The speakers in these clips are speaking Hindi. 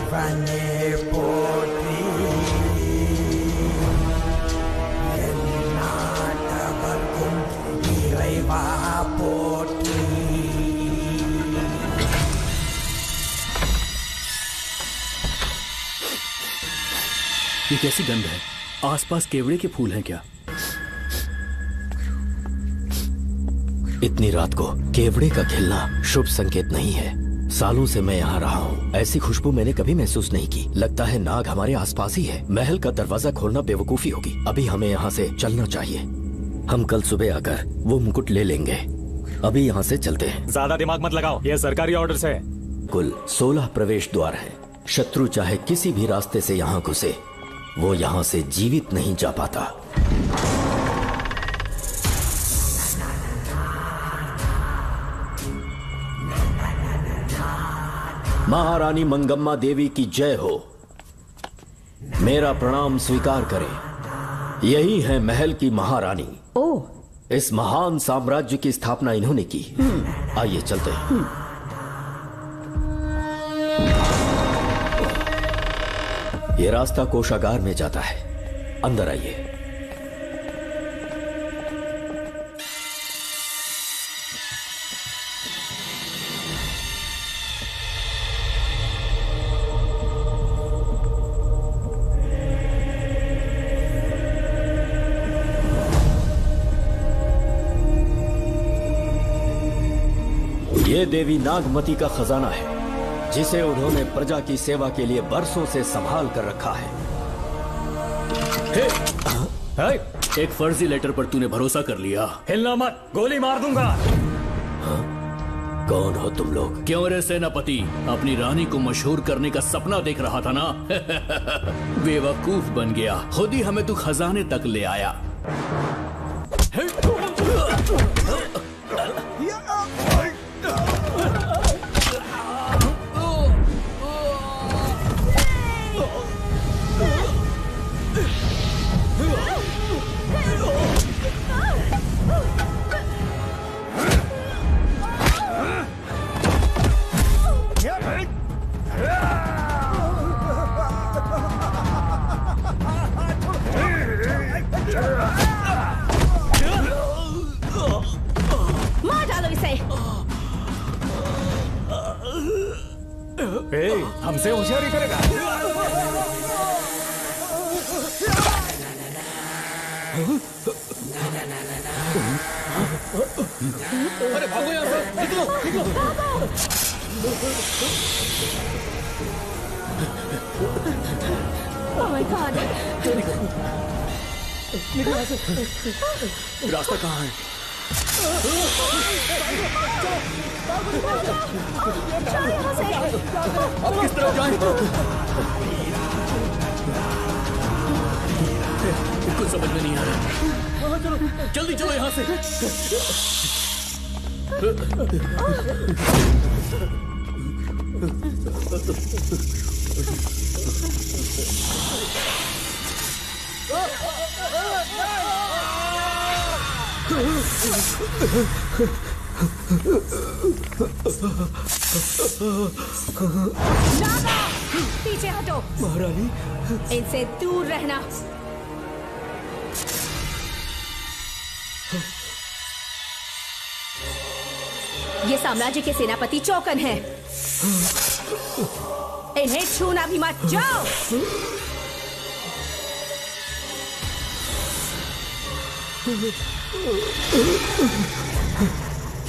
சிவனே போற்றி எந்நாட்டவர்க்கும் இறைவா போற்றி। ये कैसी गंध है? आसपास केवड़े के फूल हैं क्या? इतनी रात को केवड़े का खिलना शुभ संकेत नहीं है। सालों से मैं यहाँ रहा हूँ, ऐसी खुशबू मैंने कभी महसूस नहीं की। लगता है नाग हमारे आसपास ही है। महल का दरवाजा खोलना बेवकूफी होगी। अभी हमें यहाँ से चलना चाहिए। हम कल सुबह आकर वो मुकुट ले लेंगे। अभी यहाँ से चलते हैं। ज्यादा दिमाग मत लगाओ, ये सरकारी ऑर्डर है। कुल 16 प्रवेश द्वार हैं। शत्रु चाहे किसी भी रास्ते से यहाँ घुसे, वो यहाँ से जीवित नहीं जा पाता। महारानी मंगम्मा देवी की जय हो। मेरा प्रणाम स्वीकार करें। यही है महल की महारानी। ओह, इस महान साम्राज्य की स्थापना इन्होंने की। आइए चलते हैं। ये रास्ता कोषागार में जाता है। अंदर आइए। ये देवी नागमती का खजाना है, जिसे उन्होंने प्रजा की सेवा के लिए बरसों से संभाल कर रखा है। एक फर्जी लेटर पर तूने भरोसा कर लिया। हिलना मत, गोली मार दूंगा। कौन हो तुम लोग? क्यों रे सेनापति, अपनी रानी को मशहूर करने का सपना देख रहा था ना? बेवकूफ बन गया। खुद ही हमें तू खजाने तक ले आया। मार डालो इसे। हमसे होशियारी करेगा। अरे भागो यहाँ से, निकलो, निकलो। Oh my God! रास्ता कहाँ है? अब किस तरफ जाएं? कुछ समझ में नहीं आ रहा। चलो, जल्दी चलो यहाँ से। नागा, पीछे हटो। महारानी, इनसे दूर रहना। ये साम्राज्य के सेनापति चौकन हैं। इन्हें छूना भी मत। जाओ।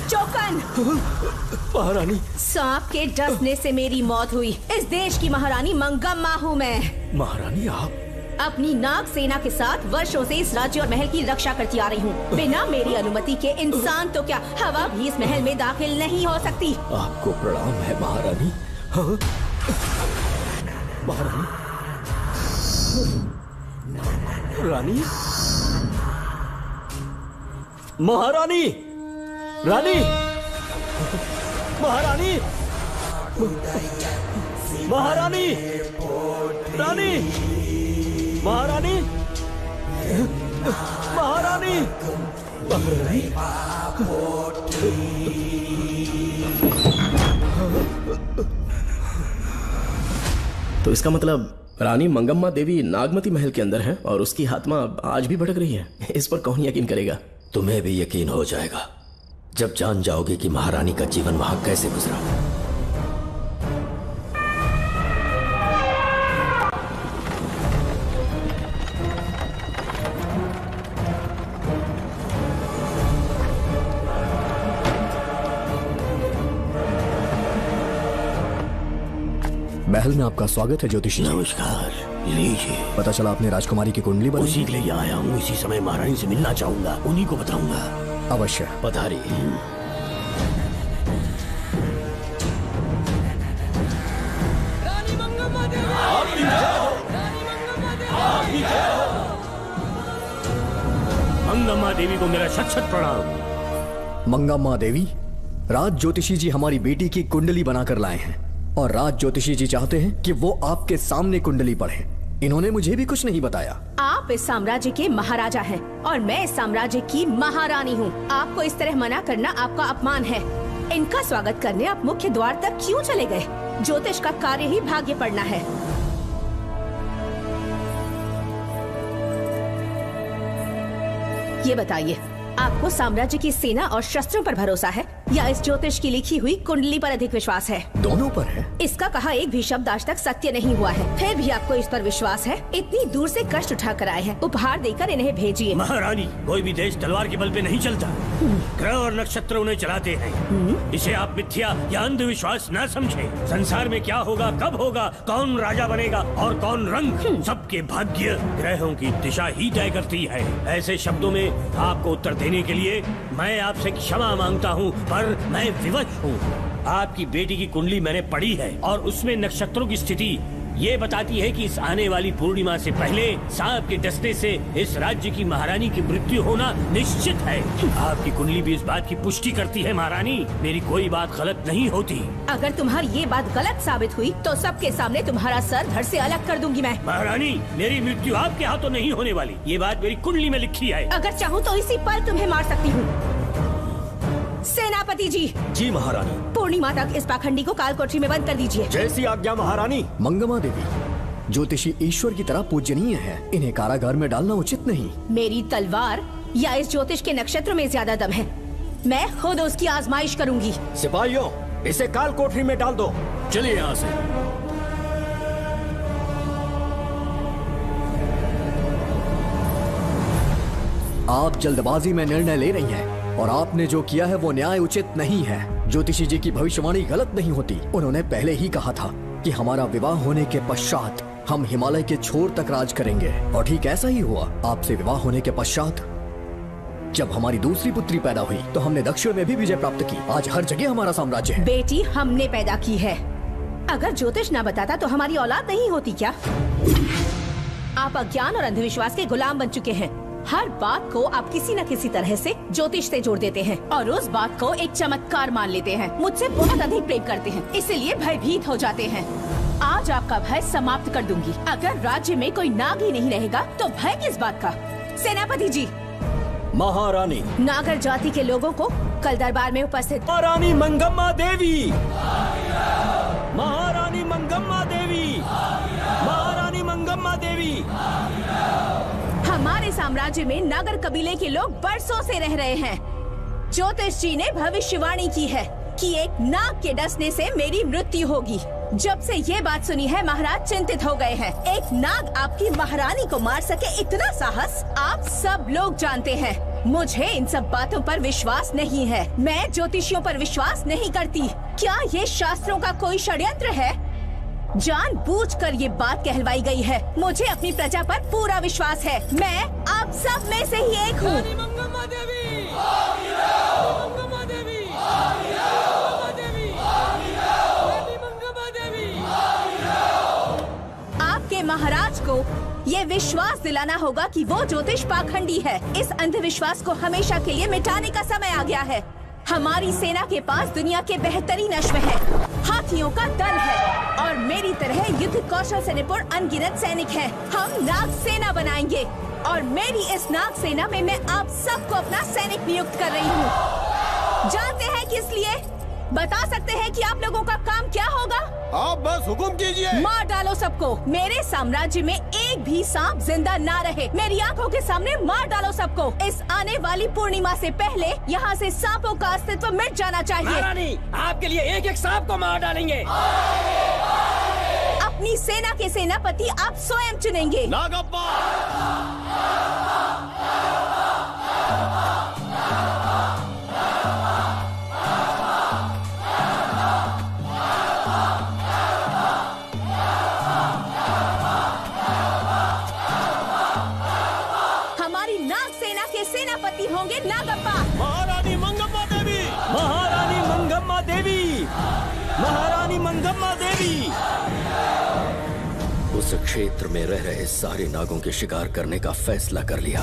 चौकन। महारानी। सांप के डसने से मेरी मौत हुई। इस देश की महारानी मंगम्मा हूँ मैं। महारानी आप? अपनी नाग सेना के साथ वर्षों से इस राज्य और महल की रक्षा करती आ रही हूँ। बिना मेरी अनुमति के इंसान तो क्या, हवा भी इस महल में दाखिल नहीं हो सकती। आपको प्रणाम है महारानी। हाँ? महारानी, रानी, महारानी, रानी, महारानी, महारानी, रानी, महारानी, महारानी, तो इसका मतलब रानी मंगम्मा देवी नागमती महल के अंदर है और उसकी आत्मा आज भी भटक रही है। इस पर कौन यकीन करेगा? तुम्हें भी यकीन हो जाएगा जब जान जाओगे कि महारानी का जीवन वहां कैसे गुजरा। महल में आपका स्वागत है ज्योतिषी। नमस्कार, लीजिए। पता चला आपने राजकुमारी की कुंडली बनाई? उसी के लिए आया हूँ। इसी समय महारानी से मिलना चाहूंगा, उन्हीं को बताऊंगा। अवश्य। पधारी। मंगम्मा देवी को मेरा शत शत प्रणाम। मंगम्मा देवी, राज ज्योतिषी जी हमारी बेटी की कुंडली बनाकर लाए हैं और राज ज्योतिषी जी चाहते हैं कि वो आपके सामने कुंडली पढ़े। इन्होंने मुझे भी कुछ नहीं बताया। आप इस साम्राज्य के महाराजा हैं और मैं इस साम्राज्य की महारानी हूँ। आपको इस तरह मना करना आपका अपमान है। इनका स्वागत करने आप मुख्य द्वार तक क्यों चले गए? ज्योतिष का कार्य ही भाग्य पढ़ना है। ये बताइए, आपको साम्राज्य की सेना और शस्त्रों पर भरोसा है या इस ज्योतिष की लिखी हुई कुंडली पर अधिक विश्वास है? दोनों पर है। इसका कहा एक भी शब्द आज तक सत्य नहीं हुआ है, फिर भी आपको इस पर विश्वास है? इतनी दूर से कष्ट उठा कर आए हैं, उपहार देकर इन्हें भेजिए। महारानी, कोई भी देश तलवार के बल पे नहीं चलता, ग्रह और नक्षत्र उन्हें चलाते हैं। इसे आप मिथ्या या अंधविश्वास न समझें। संसार में क्या होगा, कब होगा, कौन राजा बनेगा और कौन रंग, सबके भाग्य ग्रहों की दिशा ही तय करती है। ऐसे शब्दों में आपको उत्तर देने के लिए मैं आपसे क्षमा मांगता हूँ, पर मैं विवश हूँ। आपकी बेटी की कुंडली मैंने पढ़ी है और उसमें नक्षत्रों की स्थिति ये बताती है कि इस आने वाली पूर्णिमा से पहले सांप के डसने से इस राज्य की महारानी की मृत्यु होना निश्चित है। आपकी कुंडली भी इस बात की पुष्टि करती है। महारानी, मेरी कोई बात गलत नहीं होती। अगर तुम्हारी ये बात गलत साबित हुई तो सबके सामने तुम्हारा सर धड़ से अलग कर दूंगी मैं। महारानी, मेरी मृत्यु आपके हाथों नहीं होने वाली, ये बात मेरी कुंडली में लिखी है। अगर चाहूँ तो इसी पल तुम्हें मार सकती हूँ। सेनापति जी। जी महारानी। पूर्णिमा तक इस पाखंडी को कालकोठरी में बंद कर दीजिए। जैसी आज्ञा महारानी। मंगम्मा देवी, ज्योतिषी ईश्वर की तरह पूजनीय है, इन्हें कारागार में डालना उचित नहीं। मेरी तलवार या इस ज्योतिष के नक्षत्र में ज्यादा दम है? मैं खुद उसकी आजमाइश करूंगी। सिपाहियों, इसे कालकोठरी में डाल दो। चलिए यहाँ से। आप जल्दबाजी में निर्णय ले रही हैं और आपने जो किया है वो न्याय उचित नहीं है। ज्योतिषी जी की भविष्यवाणी गलत नहीं होती। उन्होंने पहले ही कहा था कि हमारा विवाह होने के पश्चात हम हिमालय के छोर तक राज करेंगे और ठीक ऐसा ही हुआ। आपसे विवाह होने के पश्चात जब हमारी दूसरी पुत्री पैदा हुई तो हमने दक्षिण में भी विजय प्राप्त की। आज हर जगह हमारा साम्राज्य है। बेटी हमने पैदा की है। अगर ज्योतिष ना बताता तो हमारी औलाद नहीं होती क्या? आप अज्ञान और अंधविश्वास के गुलाम बन चुके हैं। हर बात को आप किसी न किसी तरह से ज्योतिष से जोड़ देते हैं और उस बात को एक चमत्कार मान लेते हैं। मुझसे बहुत अधिक प्रेम करते हैं, इसीलिए भयभीत हो जाते हैं। आज आपका भय समाप्त कर दूंगी। अगर राज्य में कोई नाग ही नहीं रहेगा तो भय किस बात का? सेनापति जी। महारानी। नागर जाति के लोगों को कल दरबार में उपस्थित। महारानी मंगम्मा देवी। महारानी मंगम्मा देवी। महारानी मंगम्मा देवी। हमारे साम्राज्य में नागर कबीले के लोग बरसों से रह रहे हैं। ज्योतिष जी ने भविष्यवाणी की है कि एक नाग के डसने से मेरी मृत्यु होगी। जब से ये बात सुनी है महाराज चिंतित हो गए हैं। एक नाग आपकी महारानी को मार सके, इतना साहस आप सब लोग जानते हैं। मुझे इन सब बातों पर विश्वास नहीं है। मैं ज्योतिषियों पर विश्वास नहीं करती। क्या ये शास्त्रों का कोई षड्यंत्र है? जानबूझकर ये बात कहलवाई गई है। मुझे अपनी प्रजा पर पूरा विश्वास है। मैं आप सब में से ही एक हूँ। आपके महाराज को ये विश्वास दिलाना होगा कि वो ज्योतिष पाखंडी है। इस अंधविश्वास को हमेशा के लिए मिटाने का समय आ गया है। हमारी सेना के पास दुनिया के बेहतरीन अश्व है, हाथियों का दल है और मेरी तरह युद्ध कौशल से निपुण अनगिनत सैनिक हैं। हम नाग सेना बनाएंगे और मेरी इस नाग सेना में मैं आप सबको अपना सैनिक नियुक्त कर रही हूँ। जानते हैं किस लिए? बता सकते हैं कि आप लोगों का काम क्या होगा? आप बस हुक्म कीजिए। मार डालो सबको। मेरे साम्राज्य में एक भी सांप जिंदा ना रहे। मेरी आंखों के सामने मार डालो सबको। इस आने वाली पूर्णिमा से पहले यहाँ से सांपों का अस्तित्व मिट जाना चाहिए। महारानी, आपके लिए एक एक सांप को मार डालेंगे। अपनी सेना के सेनापति आप स्वयं चुनेंगे। नागप्पा। हमारी नाग सेना के सेनापति होंगे नागप्पा। महारानी मंगम्मा देवी। महारानी मंगम्मा देवी। महारानी मंगम्मा देवी। उस क्षेत्र में रह रहे सारे नागों के शिकार करने का फैसला कर लिया।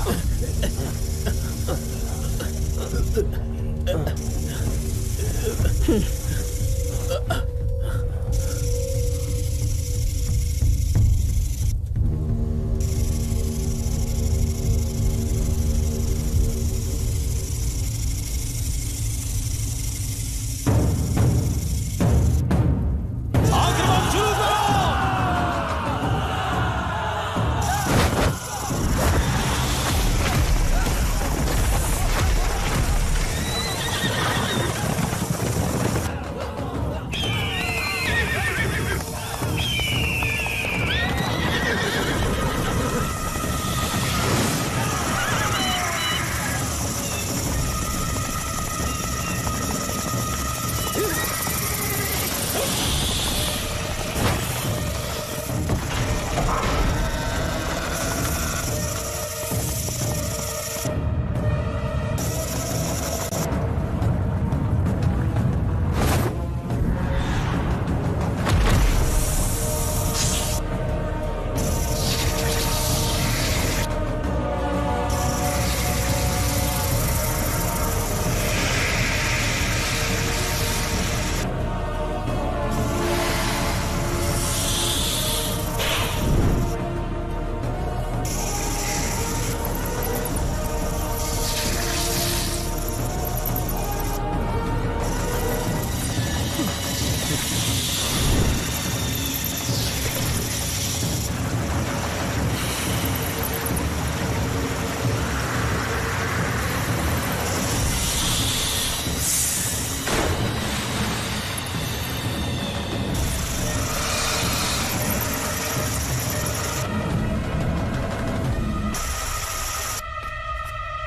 आक्रमण शुरू करो।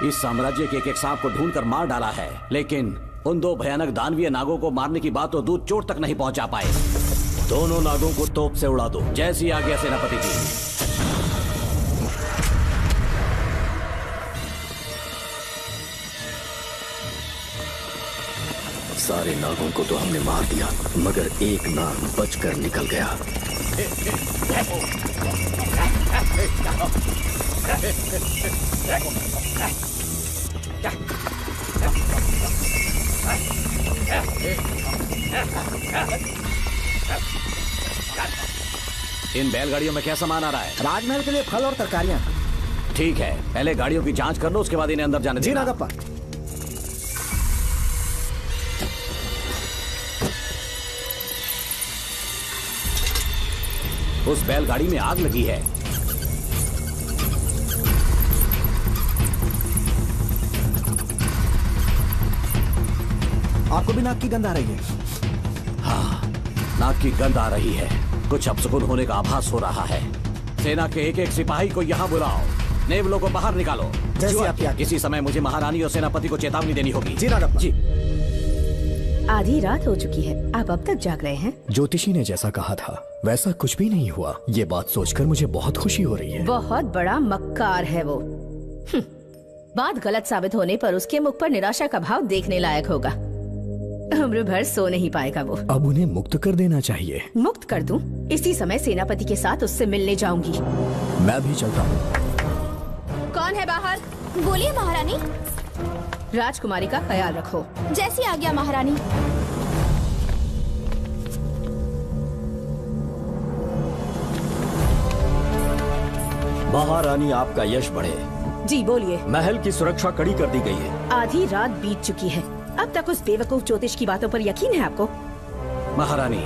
इस साम्राज्य के एक एक सांप को ढूंढकर मार डाला है, लेकिन उन दो भयानक दानवीय नागों को मारने की बात तो दूध चोट तक नहीं पहुंचा पाए। दोनों नागों को तोप से उड़ा दो। जैसी आज्ञा सेनापति जी। सारे नागों को तो हमने मार दिया, मगर एक नाग बचकर निकल गया। इन बैलगाड़ियों में क्या सामान आ रहा है? राजमहल के लिए फल और तरकारियां। ठीक है, पहले गाड़ियों की जांच कर लो, उसके बाद इन्हें अंदर जाने जी देना। नागप्पा। उस बैलगाड़ी में आग लगी है। आपको भी नाक की गंध आ रही है? हाँ, नाक की गंध आ रही है। कुछ अपशकुन होने का आभास हो रहा है। सेना के एक एक सिपाही को यहाँ बुलाओ। नेवलों को बाहर निकालो। जैसी आपकी आज्ञा। इसी समय मुझे महारानी और सेनापति को चेतावनी देनी होगी। जी नागप्पा। जी। आधी रात हो चुकी है, आप अब तक जाग रहे हैं? ज्योतिषी ने जैसा कहा था वैसा कुछ भी नहीं हुआ। ये बात सोचकर मुझे बहुत खुशी हो रही है। बहुत बड़ा मक्कार है वो। बात गलत साबित होने पर उसके मुख पर निराशा का भाव देखने लायक होगा। उम्र भर सो नहीं पाएगा वो। अब उन्हें मुक्त कर देना चाहिए। मुक्त कर दूं? इसी समय सेनापति के साथ उससे मिलने जाऊंगी। मैं भी चलता हूँ। कौन है बाहर? बोलिए महारानी। राजकुमारी का ख्याल रखो। जैसी आज्ञा महारानी। महारानी, आपका यश बढ़े। जी बोलिए। महल की सुरक्षा कड़ी कर दी गई है। आधी रात बीत चुकी है, अब तक उस बेवकूफ ज्योतिष की बातों पर यकीन है आपको? महारानी,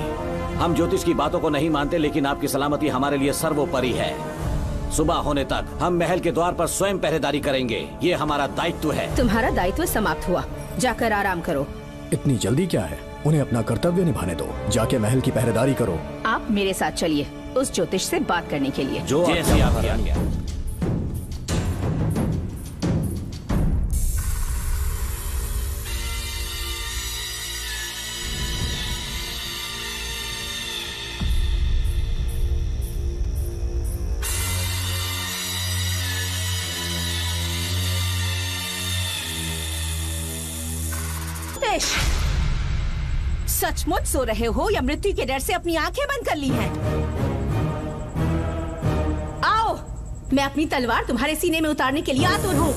हम ज्योतिष की बातों को नहीं मानते, लेकिन आपकी सलामती हमारे लिए सर्वोपरि है। सुबह होने तक हम महल के द्वार पर स्वयं पहरेदारी करेंगे, ये हमारा दायित्व है। तुम्हारा दायित्व समाप्त हुआ, जाकर आराम करो। इतनी जल्दी क्या है? उन्हें अपना कर्तव्य निभाने दो। जाके महल की पहरेदारी करो। आप मेरे साथ चलिए उस ज्योतिष से बात करने के लिए। जो जैसे आपकी आज्ञा। सचमुच सो रहे हो या मृत्यु के डर से अपनी आंखें बंद कर ली हैं? आओ, मैं अपनी तलवार तुम्हारे सीने में उतारने के लिए आतुर हूँ।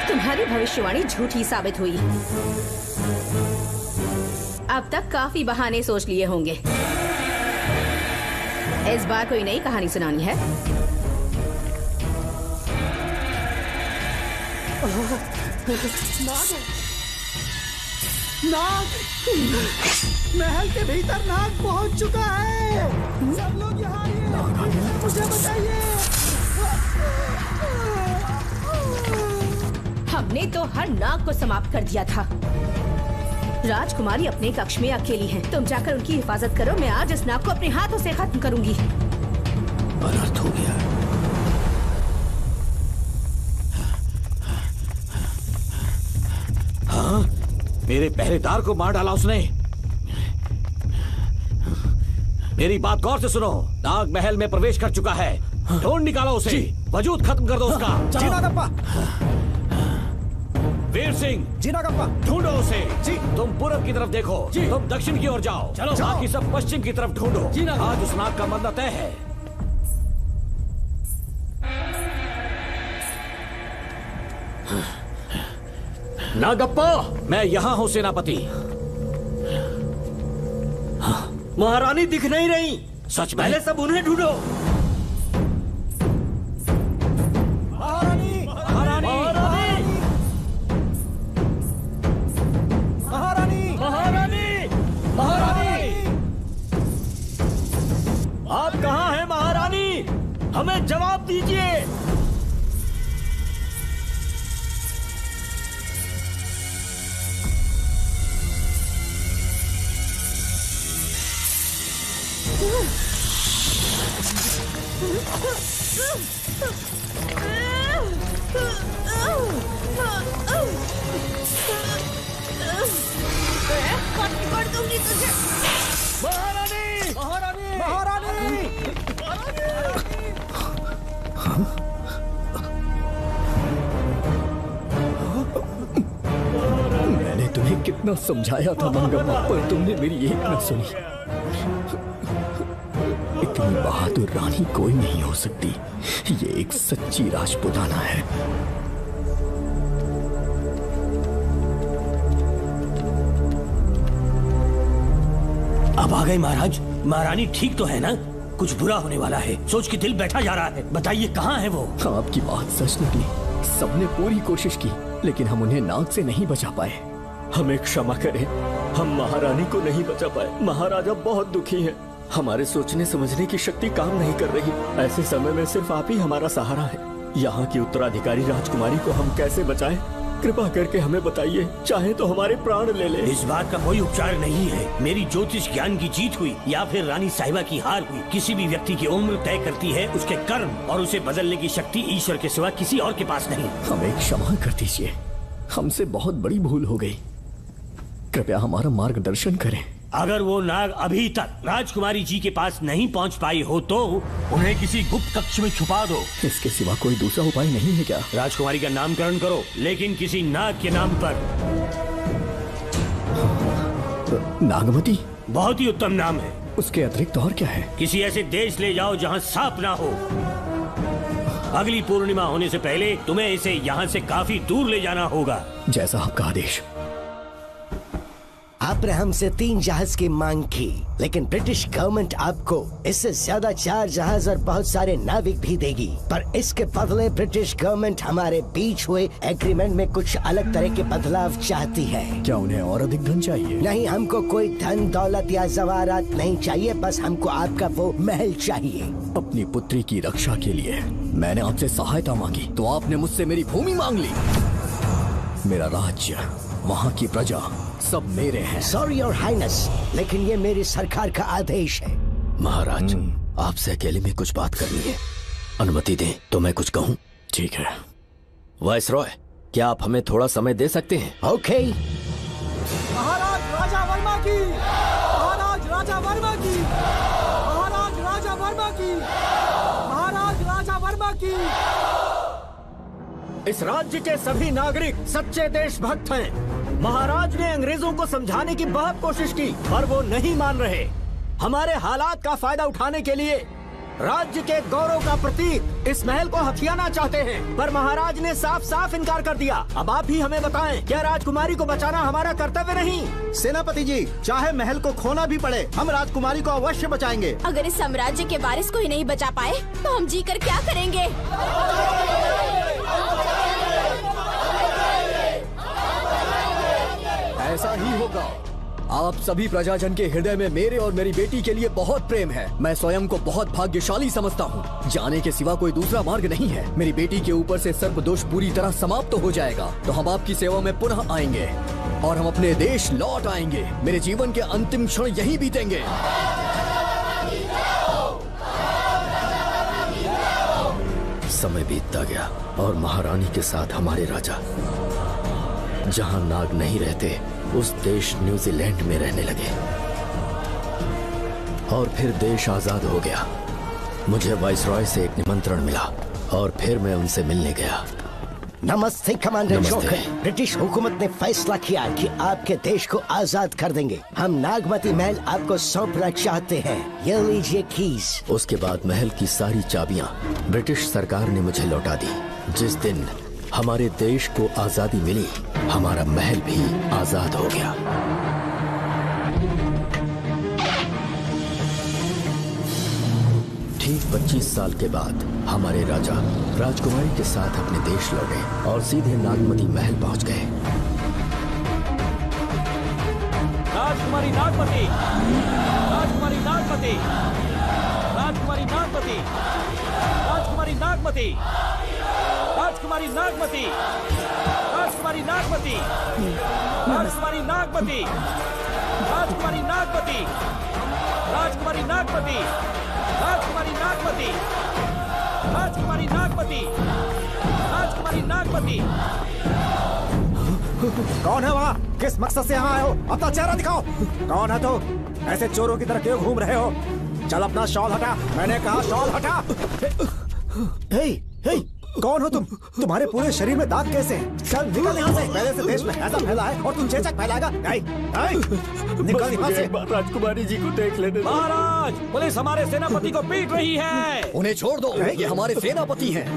तुम्हारी भविष्यवाणी झूठी साबित हुई। अब तक काफी बहाने सोच लिए होंगे। इस बार कोई नई कहानी सुनानी है? नाग! महल के भीतर नाग पहुंच चुका है। सब लोग यहाँ आइए, मुझे बचाइए। हमने तो हर नाग को समाप्त कर दिया था। राजकुमारी अपने कक्ष में अकेली है। तुम जाकर उनकी हिफाजत करो। मैं आज इस नाग को अपने हाथों से खत्म करूंगी। अनर्थ हो गया। हाँ, मेरे पहरेदार को मार डाला उसने। मेरी बात गौर से सुनो। नाग महल में प्रवेश कर चुका है। ढूंढ निकालो उसे। वजूद खत्म कर दो उसका। जी नागप्पा। वीर सिंह, जी नागप्पा। ढूंढो उसे। जी। तुम पूरब की तरफ देखो। जी। तुम दक्षिण की ओर जाओ। चलो। बाकी सब पश्चिम की तरफ ढूंढो। जी नाग। आज उस नाग का मरना तय है। नागप्पा, मैं यहाँ हूँ सेनापति। महारानी दिख नहीं रही। सच में? पहले सब उन्हें ढूंढो। महारानी! महारानी! महारानी! महारानी! महारानी! आप कहाँ हैं महारानी? हमें जवाब दीजिए। कर दूंगी तुझे। महारानी! महारानी! महारानी! मैंने तुम्हें कितना समझाया था मंगम्मा, पर तुमने मेरी एक न सुनी। इतनी बहादुर रानी कोई नहीं हो सकती। ये एक सच्ची राजपुताना है। अब आ गए महाराज। महारानी ठीक तो है ना? कुछ बुरा होने वाला है, सोच के दिल बैठा जा रहा है। बताइए कहाँ है वो? आपकी बात सच निकली। सबने पूरी कोशिश की, लेकिन हम उन्हें नाग से नहीं बचा पाए। हमें क्षमा करें, हम महारानी को नहीं बचा पाए। महाराजा बहुत दुखी हैं। हमारे सोचने समझने की शक्ति काम नहीं कर रही। ऐसे समय में सिर्फ आप ही हमारा सहारा है। यहाँ की उत्तराधिकारी राजकुमारी को हम कैसे बचाएं? कृपा करके हमें बताइए, चाहे तो हमारे प्राण ले ले। इस बात का कोई उपचार नहीं है। मेरी ज्योतिष ज्ञान की जीत हुई या फिर रानी साहिबा की हार हुई। किसी भी व्यक्ति की उम्र तय करती है उसके कर्म, और उसे बदलने की शक्ति ईश्वर के सिवा किसी और के पास नहीं। हमें क्षमा कर दीजिए, हमसे बहुत बड़ी भूल हो गई। कृपया हमारा मार्गदर्शन करें। अगर वो नाग अभी तक राजकुमारी जी के पास नहीं पहुंच पाई हो तो उन्हें किसी गुप्त कक्ष में छुपा दो। इसके सिवा कोई दूसरा उपाय नहीं है क्या? राजकुमारी का नामकरण करो, लेकिन किसी नाग के नाम पर। नागमती? बहुत ही उत्तम नाम है। उसके अतिरिक्त और क्या है? किसी ऐसे देश ले जाओ जहाँ सांप ना हो। अगली पूर्णिमा होने से पहले तुम्हें इसे यहाँ से काफी दूर ले जाना होगा। जैसा आपका आदेश। आपने हमसे 3 जहाज की मांग की, लेकिन ब्रिटिश गवर्नमेंट आपको इससे ज्यादा 4 जहाज और बहुत सारे नाविक भी देगी। पर इसके बदले ब्रिटिश गवर्नमेंट हमारे बीच हुए एग्रीमेंट में कुछ अलग तरह के बदलाव चाहती है। क्या उन्हें और अधिक धन चाहिए? नहीं, हमको कोई धन दौलत या जवाहरात नहीं चाहिए, बस हमको आपका वो महल चाहिए। अपनी पुत्री की रक्षा के लिए मैंने आपसे सहायता मांगी तो आपने मुझसे मेरी भूमि मांग ली। मेरा राज्य, वहाँ की प्रजा सब मेरे हैं। सॉरी योर हाइनेस, लेकिन ये मेरी सरकार का आदेश है। महाराज, आपसे अकेले में कुछ बात करनी है। अनुमति दें तो मैं कुछ कहूँ? ठीक है। वाइसरॉय, क्या आप हमें थोड़ा समय दे सकते हैं? ओके। महाराज राजा वर्मा की, महाराज राजा वर्मा की, महाराज राजा वर्मा की, महाराज राजा वर्मा की। इस राज्य के सभी नागरिक सच्चे देशभक्त हैं। महाराज ने अंग्रेजों को समझाने की बहुत कोशिश की पर वो नहीं मान रहे। हमारे हालात का फायदा उठाने के लिए राज्य के गौरव का प्रतीक इस महल को हथियाना चाहते हैं, पर महाराज ने साफ साफ इनकार कर दिया। अब आप ही हमें बताएं, क्या राजकुमारी को बचाना हमारा कर्तव्य नहीं? सेनापति जी, चाहे महल को खोना भी पड़े, हम राजकुमारी को अवश्य बचाएंगे। अगर इस साम्राज्य के वारिस को ही नहीं बचा पाए तो हम जीकर क्या करेंगे? ऐसा ही होगा। आप सभी प्रजाजन के हृदय में मेरे और मेरी बेटी के लिए बहुत प्रेम है। मैं स्वयं को बहुत भाग्यशाली समझता हूँ। जाने के सिवा कोई दूसरा मार्ग नहीं है। मेरी बेटी के ऊपर से सर्पदोष पूरी तरह समाप्त हो जाएगा तो हम आपकी सेवा में पुनः आएंगे और हम अपने देश लौट आएंगे। मेरे जीवन के अंतिम क्षण यहीं बीतेंगे। समय बीतता गया और महारानी के साथ हमारे राजा जहाँ नाग नहीं रहते उस देश न्यूजीलैंड में रहने लगे और फिर देश आजाद हो गया। मुझे वाइसरॉय से एक निमंत्रण मिला और फिर मैं उनसे मिलने गया। नमस्ते कमांडर नमस्ते। जोकर। ब्रिटिश हुकूमत ने फैसला किया कि आपके देश को आजाद कर देंगे। हम नागमती महल आपको सौंपना चाहते हैं। ये लीजिए कीज। उसके बाद महल की सारी चाबियां ब्रिटिश सरकार ने मुझे लौटा दी। जिस दिन हमारे देश को आजादी मिली, हमारा महल भी आजाद हो गया। ठीक 25 साल के बाद हमारे राजा राजकुमारी के साथ अपने देश लौटे और सीधे नागमती महल पहुंच गए। राजकुमारी नागमती, राजकुमारी नागमती, राजकुमारी नागमती, राजकुमारी नागमती, राजकुमारी नागमती, राजकुमारी नागमती, राजकुमारी नागमती, राजकुमारी नागमती, राजकुमारी नागमती, राजकुमारी नागमती, राजकुमारी नागमती, राजकुमारी नागमती। कौन है वहाँ? किस मकसद से यहाँ आए हो? अपना चेहरा दिखाओ। कौन है तो? ऐसे चोरों की तरह क्यों घूम रहे हो? चल अपना शॉल हटा। मैंने कहा शॉल हटा। हे, हे, कौन हो तुम? तुम्हारे पूरे शरीर में दाग कैसे हैं? चल निकल यहाँ से। पहले से देश में ऐसा फैला है और तुम चेचक फैलाएगा? निकल यहाँ से। राजकुमारी जी को देख लेने दो। महाराज, पुलिस हमारे सेनापति को पीट रही है। उन्हें छोड़ दो, ये हमारे सेनापति हैं।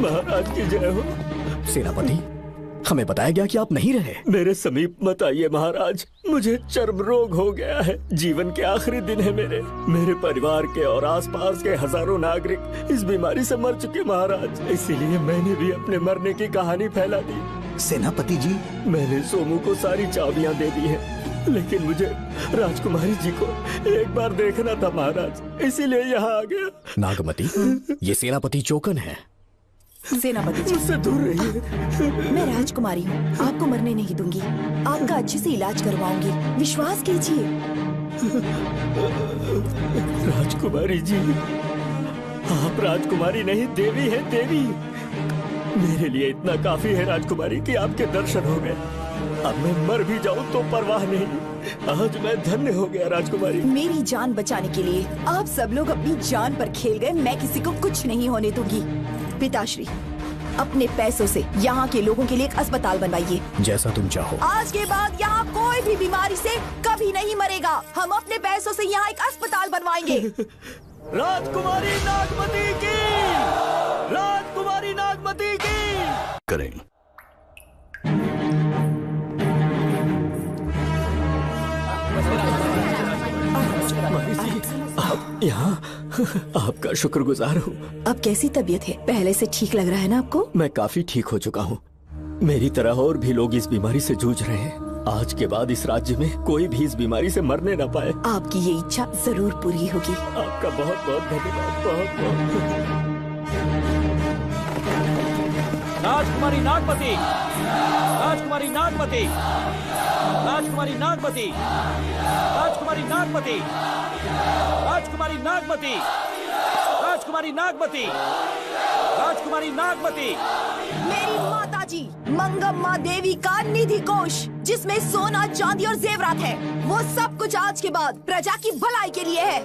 महाराज की जय हो। सेनापति, हमें बताया गया कि आप नहीं रहे। मेरे समीप मत आइए महाराज, मुझे चर्म रोग हो गया है। जीवन के आखिरी दिन है मेरे। मेरे परिवार के और आसपास के हजारों नागरिक इस बीमारी से मर चुके महाराज। इसीलिए मैंने भी अपने मरने की कहानी फैला दी। सेनापति जी, मैंने सोमू को सारी चाबियां दे दी हैं, लेकिन मुझे राजकुमारी जी को एक बार देखना था महाराज, इसीलिए यहाँ आ गया। नागमती, ये सेनापति चोकन है। सेनापति जी, मुझसे दूर रहिए। मैं राजकुमारी हूँ, आपको मरने नहीं दूंगी। आपका अच्छे से इलाज करवाऊंगी, विश्वास कीजिए। राजकुमारी जी, आप राजकुमारी नहीं देवी हैं, देवी। मेरे लिए इतना काफी है राजकुमारी कि आपके दर्शन हो गए। अब मैं मर भी जाऊं तो परवाह नहीं। आज मैं धन्य हो गया राजकुमारी। मेरी जान बचाने के लिए आप सब लोग अपनी जान पर खेल गए। मैं किसी को कुछ नहीं होने दूंगी। पिताश्री, अपने पैसों से यहाँ के लोगों के लिए एक अस्पताल बनवाइए। जैसा तुम चाहो। आज के बाद यहाँ कोई भी बीमारी से कभी नहीं मरेगा। हम अपने पैसों से यहाँ एक अस्पताल बनवाएंगे। राजकुमारी नागमती की, राजकुमारी नागमती की। करें। यहाँ आपका शुक्रगुजार हूँ। अब कैसी तबीयत है? पहले से ठीक लग रहा है ना आपको? मैं काफी ठीक हो चुका हूँ। मेरी तरह और भी लोग इस बीमारी से जूझ रहे हैं। आज के बाद इस राज्य में कोई भी इस बीमारी से मरने न पाए। आपकी ये इच्छा जरूर पूरी होगी। आपका बहुत बहुत धन्यवाद। बहुत बहुत। राजकुमारी नागमती, राजकुमारी नागमती, राजकुमारी नागमती, राजकुमारी नागमती, राजकुमारी नागमती, राजकुमारी नागमती, राजकुमारी नागमती। मेरी माताजी मंगम्मा देवी का निधि कोष, जिसमें सोना, चांदी और जेवरात है, वो सब कुछ आज के बाद प्रजा की भलाई के लिए है।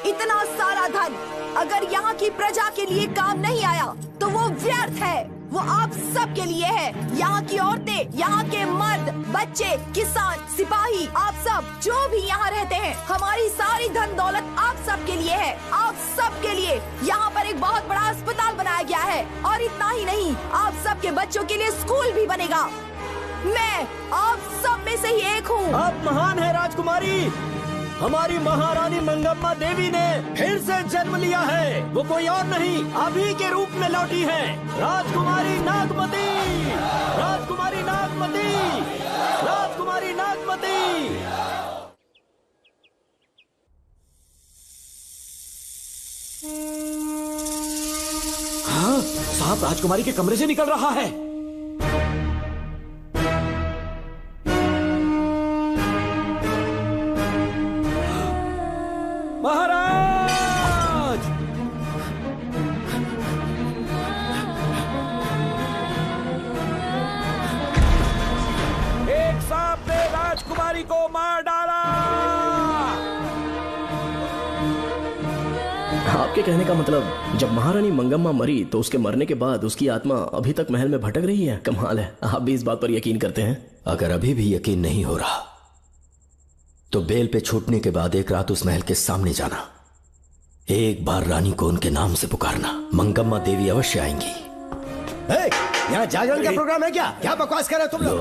इतना सारा धन अगर यहाँ की प्रजा के लिए काम नहीं आया तो वो व्यर्थ है। वो आप सब के लिए है। यहाँ की औरतें, यहाँ के मर्द, बच्चे, किसान, सिपाही, आप सब जो भी यहाँ रहते हैं, हमारी सारी धन दौलत आप सब के लिए है। आप सब के लिए यहाँ पर एक बहुत बड़ा अस्पताल बनाया गया है और इतना ही नहीं, आप सब के बच्चों के लिए स्कूल भी बनेगा। मैं आप सब में से ही एक हूँ। आप महान है राजकुमारी। हमारी महारानी मंगम्मा देवी ने फिर से जन्म लिया है। वो कोई और नहीं, आप ही के रूप में लौटी है। राजकुमारी नागमती, राजकुमारी नागमती, राजकुमारी नागमती। हाँ, साहब राजकुमारी के कमरे से निकल रहा है। महाराज! एक सांप ने राजकुमारी को मार डाला। आपके कहने का मतलब जब महारानी मंगम्मा मरी तो उसके मरने के बाद उसकी आत्मा अभी तक महल में भटक रही है? कमाल है, आप भी इस बात पर यकीन करते हैं? अगर अभी भी यकीन नहीं हो रहा तो बेल पे छूटने के बाद एक रात उस महल के सामने जाना, एक बार रानी को उनके नाम से पुकारना। मंगम्मा देवी अवश्य आएंगी। यहाँ जागरण का प्रोग्राम है क्या? क्या बकवास कर रहे हो तुम लोग?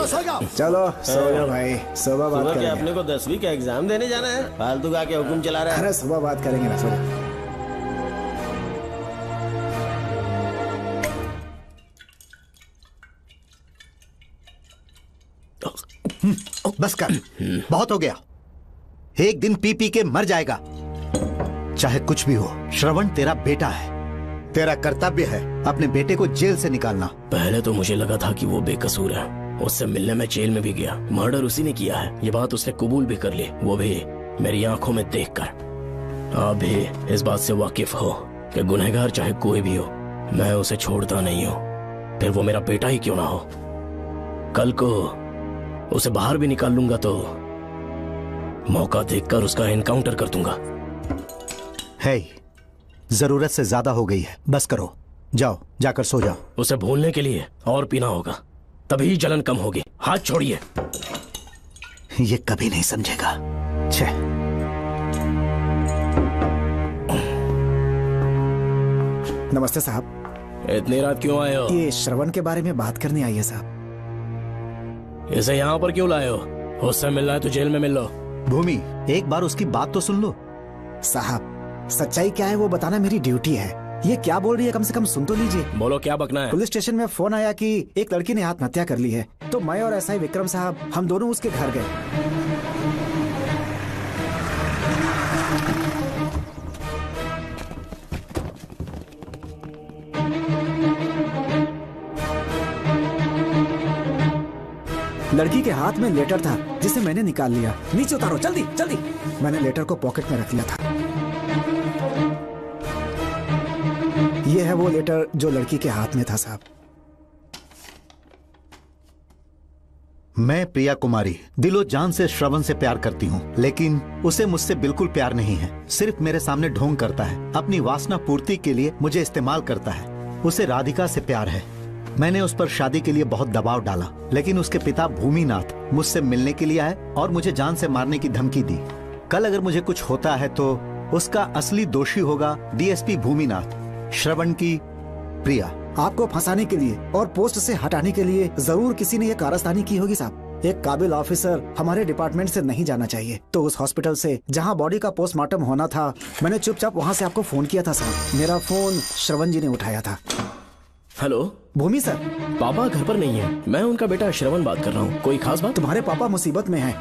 सो जाओ। चलो सो जाओ भाई, सुबह बात करेंगे। अपने को 10वीं का एग्जाम देने जाना है, फालतू का क्या हुक्म चला रहा है? अरे सुबह बात करेंगे ना, सो जाओ। बस कर, बहुत हो गया। एक दिन पी पी के मर जाएगा, चाहे कुछ भी हो। श्रवण तेरा बेटा है, तेरा कर्तव्य है अपने बेटे को जेल से निकालना। पहले तो मुझे लगा था कि वो बेकसूर है, उससे मिलने में जेल में भी गया, मर्डर उसी ने किया है, ये बात उसने कबूल भी कर ली, वो भी मेरी आंखों में देखकर। आप भी इस बात से वाकिफ हो कि गुनहगार चाहे कोई भी हो, मैं उसे छोड़ता नहीं हूँ, फिर वो मेरा बेटा ही क्यों ना हो। कल को उसे बाहर भी निकाल लूंगा तो मौका देखकर उसका एनकाउंटर कर दूंगा। है, जरूरत से ज्यादा हो गई है, बस करो, जाओ जाकर सो जाओ। उसे भूलने के लिए और पीना होगा, तभी जलन कम होगी। हाथ छोड़िए। ये कभी नहीं समझेगा। छे। नमस्ते साहब। इतनी रात क्यों आए हो? ये श्रवण के बारे में बात करने आई है साहब। इसे यहाँ पर क्यों लाए हो? उससे मिलना है तो जेल में मिल लो। भूमि, एक बार उसकी बात तो सुन लो। साहब सच्चाई क्या है वो बताना मेरी ड्यूटी है। ये क्या बोल रही है, कम से कम सुन तो लीजिए। बोलो, क्या बकना है? पुलिस स्टेशन में फोन आया कि एक लड़की ने आत्महत्या कर ली है, तो मैं और एसआई विक्रम साहब हम दोनों उसके घर गए। लड़की के हाथ में लेटर था जिसे मैंने निकाल लिया। नीचे उतारो, जल्दी जल्दी। मैंने लेटर को पॉकेट में रख लिया था। ये है वो लेटर जो लड़की के हाथ में था साहब। मैं प्रिया कुमारी दिलो जान से श्रवण से प्यार करती हूँ, लेकिन उसे मुझसे बिल्कुल प्यार नहीं है। सिर्फ मेरे सामने ढोंग करता है, अपनी वासना पूर्ति के लिए मुझे इस्तेमाल करता है। उसे राधिका से प्यार है। मैंने उस पर शादी के लिए बहुत दबाव डाला, लेकिन उसके पिता भूमिनाथ मुझसे मिलने के लिए आए और मुझे जान से मारने की धमकी दी। कल अगर मुझे कुछ होता है तो उसका असली दोषी होगा डीएसपी भूमिनाथ। श्रवण की प्रिया। आपको फंसाने के लिए और पोस्ट से हटाने के लिए जरूर किसी ने ये कारस्तानी की होगी साहब। एक काबिल ऑफिसर हमारे डिपार्टमेंट से नहीं जाना चाहिए। तो उस हॉस्पिटल से जहां बॉडी का पोस्टमार्टम होना था, मैंने चुपचाप वहां से आपको फोन किया था सर। मेरा फोन श्रवण जी ने उठाया था। हेलो भूमि सर। पापा घर पर नहीं है, मैं उनका बेटा श्रवण बात कर रहा हूँ। कोई खास बात? तुम्हारे पापा मुसीबत में हैं।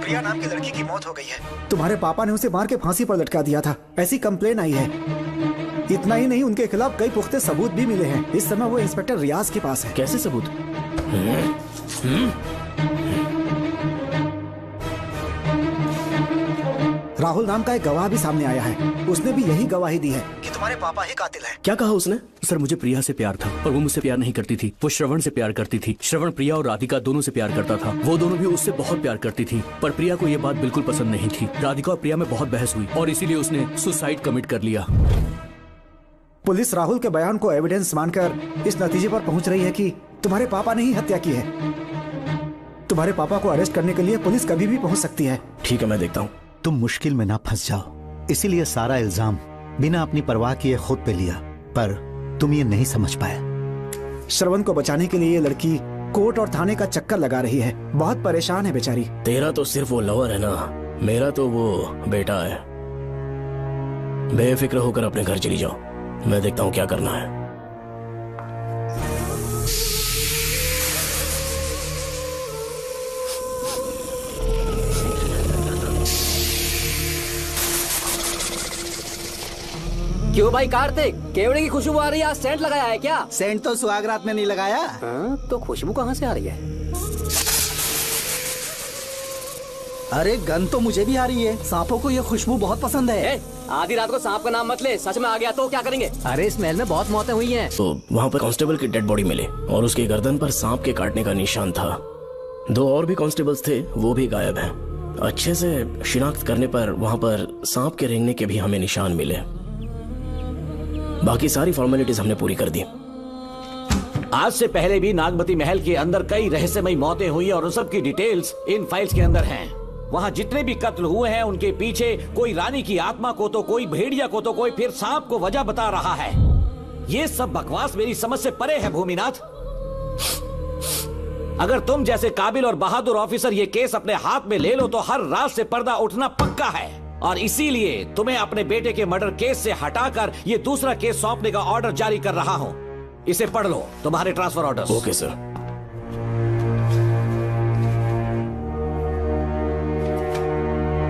प्रिया नाम की लड़की की मौत हो गई है। तुम्हारे पापा ने उसे मार के फांसी पर लटका दिया था, ऐसी कंप्लेन आई है। इतना ही नहीं, उनके खिलाफ कई पुख्ते सबूत भी मिले हैं। इस समय वो इंस्पेक्टर रियाज के पास है। कैसे सबूत? राहुल नाम का एक गवाह भी सामने आया है। उसने भी यही गवाही दी है कि तुम्हारे पापा ही कातिल हैं। क्या कहा उसने? सर मुझे प्रिया से प्यार था, पर वो मुझसे प्यार नहीं करती थी। वो श्रवण से प्यार करती थी। श्रवण प्रिया और राधिका दोनों से प्यार करता था। वो दोनों भी उससे बहुत प्यार करती थी, पर प्रिया को ये बात बिल्कुल पसंद नहीं थी। राधिका और प्रिया में बहुत बहस हुई और इसीलिए उसने सुसाइड कमिट कर लिया। पुलिस राहुल के बयान को एविडेंस मानकर इस नतीजे पर पहुंच रही है कि तुम्हारे पापा ने ही हत्या की है। तुम्हारे पापा को अरेस्ट करने के लिए पुलिस कभी भी पहुंच सकती है। ठीक है, मैं देखता हूँ। तुम मुश्किल में ना फंस जाओ, इसीलिए सारा इल्जाम बिना अपनी परवाह किए खुद पे लिया, पर तुम ये नहीं समझ पाए। श्रवण को बचाने के लिए ये लड़की कोर्ट और थाने का चक्कर लगा रही है। बहुत परेशान है बेचारी। तेरा तो सिर्फ वो लवर है ना, मेरा तो वो बेटा है। बेफिक्र होकर अपने घर चली जाओ, मैं देखता हूँ क्या करना है। क्यों भाई कार्तिक, केवड़े की खुशबू आ रही है? सेंट लगाया है क्या? सेंट तो सुहागरात में नहीं लगाया। तो खुशबू कहाँ से आ रही है? अरे गन तो मुझे भी आ रही है। सांपों को ये खुशबू बहुत पसंद है। आधी रात को सांप का नाम मत ले, सच में आ गया तो क्या करेंगे? अरे इस महल में बहुत मौतें हुई हैं। तो वहाँ पर कांस्टेबल की डेड बॉडी मिली और उसकी गर्दन पर सांप के काटने का निशान था। 2 और भी कांस्टेबल्स थे, वो भी गायब हैं। अच्छे से शिनाख्त करने पर वहाँ पर सांप के रेंगने के भी हमें निशान मिले। बाकी सारी फॉर्मेलिटीज हमने पूरी कर दी। आज से पहले भी नागमती महल के अंदर कई रहस्यमयी मौतें हुई और उन सब की डिटेल्स इन फाइल्स के अंदर हैं। वहाँ जितने भी कत्ल हुए हैं उनके पीछे कोई रानी की आत्मा को तो कोई भेड़िया को तो कोई फिर सांप को वजह बता रहा है। ये सब बकवास मेरी समझ से परे है भूमिनाथ। अगर तुम जैसे काबिल और बहादुर ऑफिसर ये केस अपने हाथ में ले लो तो हर रात से पर्दा उठना पक्का है, और इसीलिए तुम्हें अपने बेटे के मर्डर केस से हटाकर ये दूसरा केस सौंपने का ऑर्डर जारी कर रहा हूं। इसे पढ़ लो, तुम्हारे transfer order. Okay sir.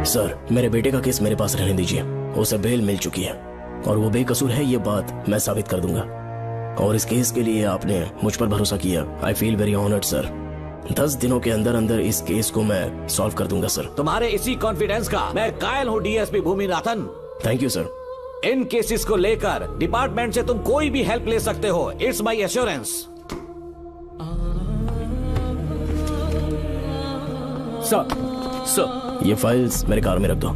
Sir, मेरे बेटे का केस मेरे पास रहने दीजिए। उसे बेल मिल चुकी है और वो बेकसूर है, ये बात मैं साबित कर दूंगा। और इस केस के लिए आपने मुझ पर भरोसा किया। I feel very honoured sir. 10 दिनों के अंदर अंदर इस केस को मैं सॉल्व कर दूंगा सर। तुम्हारे इसी कॉन्फिडेंस का मैं कायल हूँ DSP Bhuminathan. Thank you sir. In cases को लेकर डिपार्टमेंट से तुम कोई भी हेल्प ले सकते हो। It's my assurance. सर, ये फाइल्स मेरे कार में रख दो।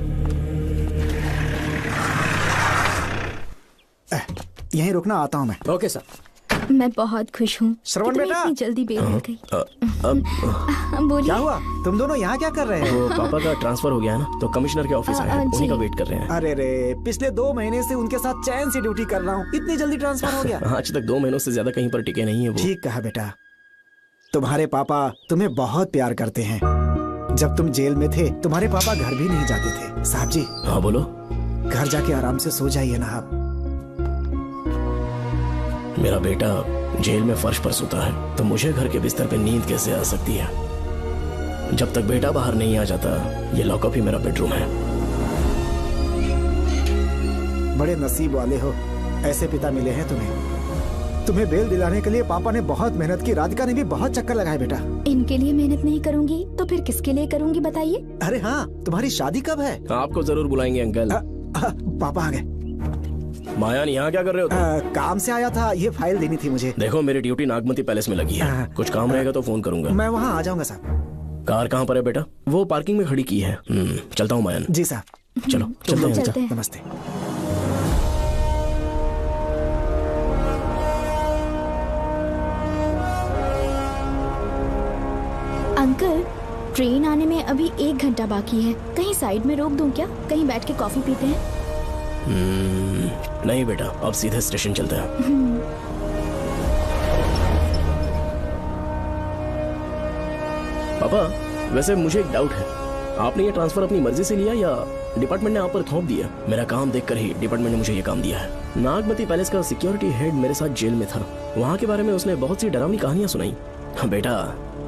यहीं रुकना, आता हूँ मैं। Okay sir. मैं बहुत खुश हूँ। श्रवण बेटा, इतनी जल्दी बेल मिल गई। बोलिए। क्या हुआ? तुम दोनों यहाँ क्या कर रहे वो हैं? पापा का ट्रांसफर हो गया है ना, तो कमिश्नर के ऑफिस आए हैं, उन्हीं का वेट कर रहे हैं। अरे रे, पिछले 2 महीने से उनके साथ चैन से ड्यूटी कर रहा हूँ, इतनी जल्दी ट्रांसफर हो गया? आज तक 2 महीनों से ज्यादा कहीं पर टिके नहीं है वो। ठीक कहा बेटा। तुम्हारे पापा तुम्हें बहुत प्यार करते हैं। जब तुम जेल में थे तुम्हारे पापा घर भी नहीं जाते थे। साहब जी। हाँ बोलो। घर जाके आराम से सो जाइए ना आप। मेरा बेटा जेल में फर्श पर सोता है तो मुझे घर के बिस्तर पे नींद कैसे आ सकती है? जब तक बेटा बाहर नहीं आ जाता, ये लॉकअप ही मेरा बेडरूम है। बड़े नसीब वाले हो, ऐसे पिता मिले हैं तुम्हें। तुम्हें बेल दिलाने के लिए पापा ने बहुत मेहनत की, राधिका ने भी बहुत चक्कर लगाए बेटा। इनके लिए मेहनत नहीं करूंगी तो फिर किसके लिए करूंगी बताइए? अरे हाँ, तुम्हारी शादी कब है? आपको जरूर बुलाएंगे अंकल। पापा आ गए। मायान, यहाँ क्या कर रहे हो तुम? काम से आया था, ये फाइल देनी थी मुझे। देखो, मेरी ड्यूटी नागमती पैलेस में लगी है। कुछ काम रहेगा तो फोन करूंगा। मैं वहाँ आ जाऊंगा साहब। कार कहाँ पर है बेटा? वो पार्किंग में खड़ी की है। चलता हूँ मायान। जी साहब। चलो चलते हैं। नमस्ते। अंकल, ट्रेन आने में अभी 1 घंटा बाकी है। कहीं साइड में रोक दूं क्या? कहीं बैठ के कॉफी पीते हैं? नहीं बेटा, अब सीधे स्टेशन चलते हैं। पापा वैसे मुझे एक डाउट है, आपने ये ट्रांसफर अपनी मर्जी से लिया या डिपार्टमेंट ने आप पर थोप दिया? मेरा काम देखकर ही डिपार्टमेंट ने मुझे ये काम दिया है। नागमती पैलेस का सिक्योरिटी हेड मेरे साथ जेल में था। वहाँ के बारे में उसने बहुत सी डरावनी कहानियां सुनाई। बेटा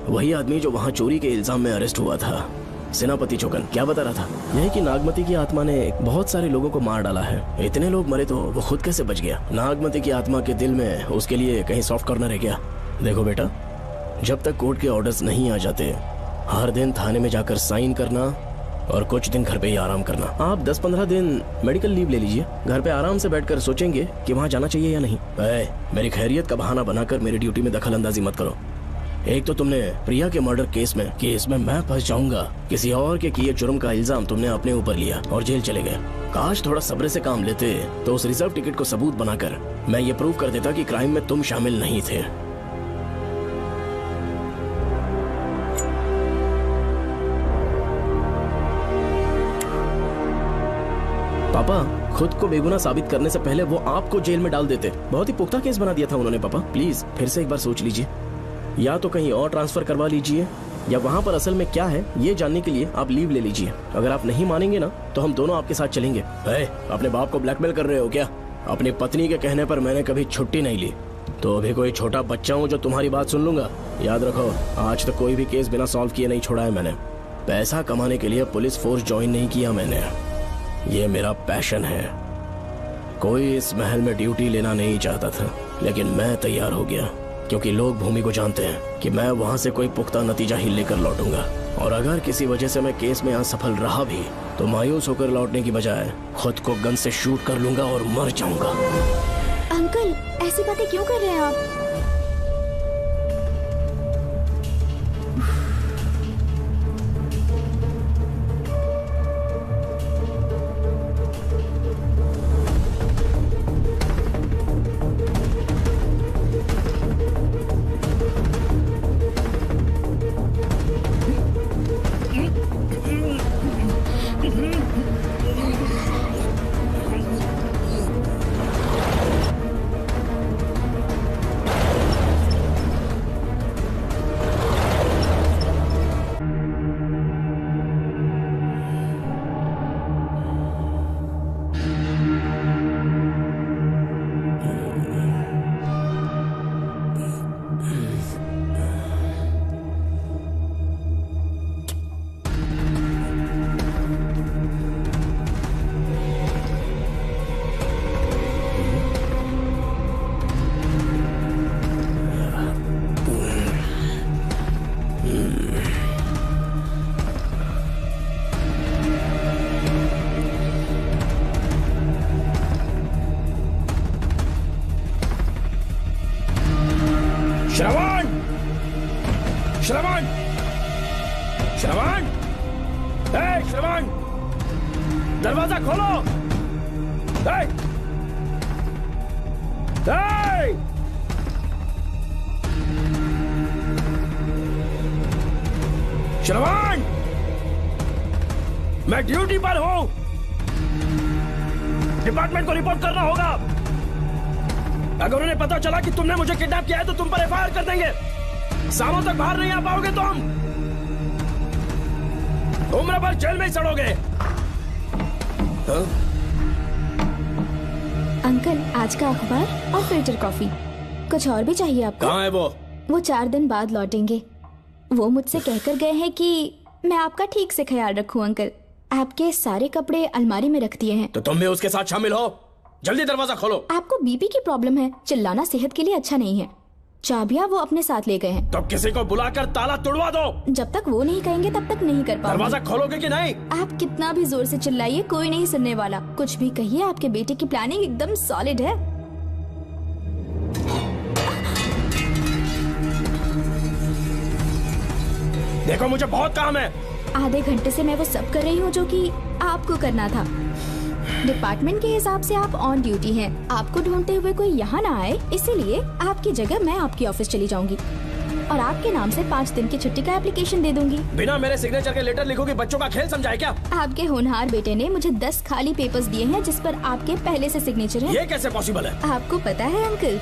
वही आदमी जो वहाँ चोरी के इल्जाम में अरेस्ट हुआ था, सेनापति चौकन, क्या बता रहा था? यही कि नागमती की आत्मा ने बहुत सारे लोगों को मार डाला है। इतने लोग मरे तो वो खुद कैसे बच गया? नागमती की आत्मा के दिल में उसके लिए कहीं सॉफ्ट कॉर्नर है क्या? देखो बेटा, जब तक कोर्ट के ऑर्डर्स नहीं आ जाते, हर दिन थाने में जाकर साइन करना और कुछ दिन घर पे ही आराम करना। आप 10-15 दिन मेडिकल लीव ले लीजिए, घर पे आराम से बैठकर सोचेंगे कि वहाँ जाना चाहिए या नहीं। मेरी खैरियत का बहाना बनाकर मेरी ड्यूटी में दखल अंदाजी मत करो। एक तो तुमने प्रिया के मर्डर केस में कि इसमें मैं फंस जाऊंगा, किसी और के किए जुर्म का इल्जाम तुमने अपने ऊपर लिया और जेल चले गए। काश थोड़ा सब्र से काम लेते तो उस रिजर्व टिकट को सबूत बनाकर मैं ये प्रूव कर देता कि क्राइम में तुम शामिल नहीं थे। पापा खुद को बेगुनाह साबित करने से पहले वो आपको जेल में डाल देते। बहुत ही पुख्ता केस बना दिया था उन्होंने। पापा प्लीज फिर से एक बार सोच लीजिए, या तो कहीं और ट्रांसफर करवा लीजिए या वहाँ पर असल में क्या है ये जानने के लिए आप लीव ले लीजिए। अगर आप नहीं मानेंगे ना तो हम दोनों आपके साथ चलेंगे। अपने बाप को ब्लैकमेल कर रहे हो क्या? अपनी पत्नी के कहने पर मैंने कभी छुट्टी नहीं ली, तो अभी कोई छोटा बच्चा हूँ जो तुम्हारी बात सुन लूंगा? याद रखो, आज तक कोई भी केस बिना सॉल्व किए नहीं छोड़ा है मैंने। पैसा कमाने के लिए पुलिस फोर्स ज्वाइन नहीं किया मैंने, ये मेरा पैशन है। कोई इस महल में ड्यूटी लेना नहीं चाहता था, लेकिन मैं तैयार हो गया क्योंकि लोग भूमि को जानते हैं कि मैं वहां से कोई पुख्ता नतीजा ही लेकर लौटूंगा। और अगर किसी वजह से मैं केस में असफल रहा भी तो मायूस होकर लौटने की बजाय खुद को गन से शूट कर लूंगा और मर जाऊंगा। अंकल ऐसी बातें क्यों कर रहे हैं आप? श्रवण! श्रवण! श्रवण! श्रवण! दरवाजा खोलो! श्रवण! मैं ड्यूटी पर हूं, डिपार्टमेंट को रिपोर्ट करना होगा। अगर उन्हें पता चला कि तुमने मुझे किडनैप किया है तो तुम पर एफआईआर कर देंगे। सालों तक बाहर नहीं आ पाओगे तुम, उम्र भर जेल में ही सड़ोगे। अंकल आज का अखबार और फिल्टर कॉफी। कुछ और भी चाहिए आपको? कहाँ है वो? वो 4 दिन बाद लौटेंगे। वो मुझसे कहकर गए हैं कि मैं आपका ठीक से ख्याल रखूं। अंकल आपके सारे कपड़े अलमारी में रख दिए हैं। तो तुम भी उसके साथ शामिल हो। जल्दी दरवाजा खोलो। आपको बीपी की प्रॉब्लम है, चिल्लाना सेहत के लिए अच्छा नहीं है। चाबियां वो अपने साथ ले गए हैं। तो किसी को बुलाकर ताला तोड़वा दो। जब तक वो नहीं कहेंगे तब तक नहीं कर पाऊंगी। दरवाजा खोलोगे कि नहीं? आप कितना भी जोर से चिल्लाइए कोई नहीं सुनने वाला। कुछ भी कहिए, आपके बेटे की प्लानिंग एकदम सॉलिड है। देखो मुझे बहुत काम है। आधे घंटे से मैं वो सब कर रही हूँ जो कि आपको करना था। डिपार्टमेंट के हिसाब से आप ऑन ड्यूटी हैं। आपको ढूंढते हुए कोई यहाँ ना आए, इसीलिए आपकी जगह मैं आपकी ऑफिस चली जाऊंगी और आपके नाम से 5 दिन की छुट्टी का एप्लीकेशन दे दूंगी। बिना मेरे सिग्नेचर के लेटर लिखोगे? बच्चों का खेल समझा है क्या? आपके होनहार बेटे ने मुझे 10 खाली पेपर्स दिए हैं जिस पर आपके पहले से सिग्नेचर है। ये कैसे पॉसिबल है? आपको पता है अंकल,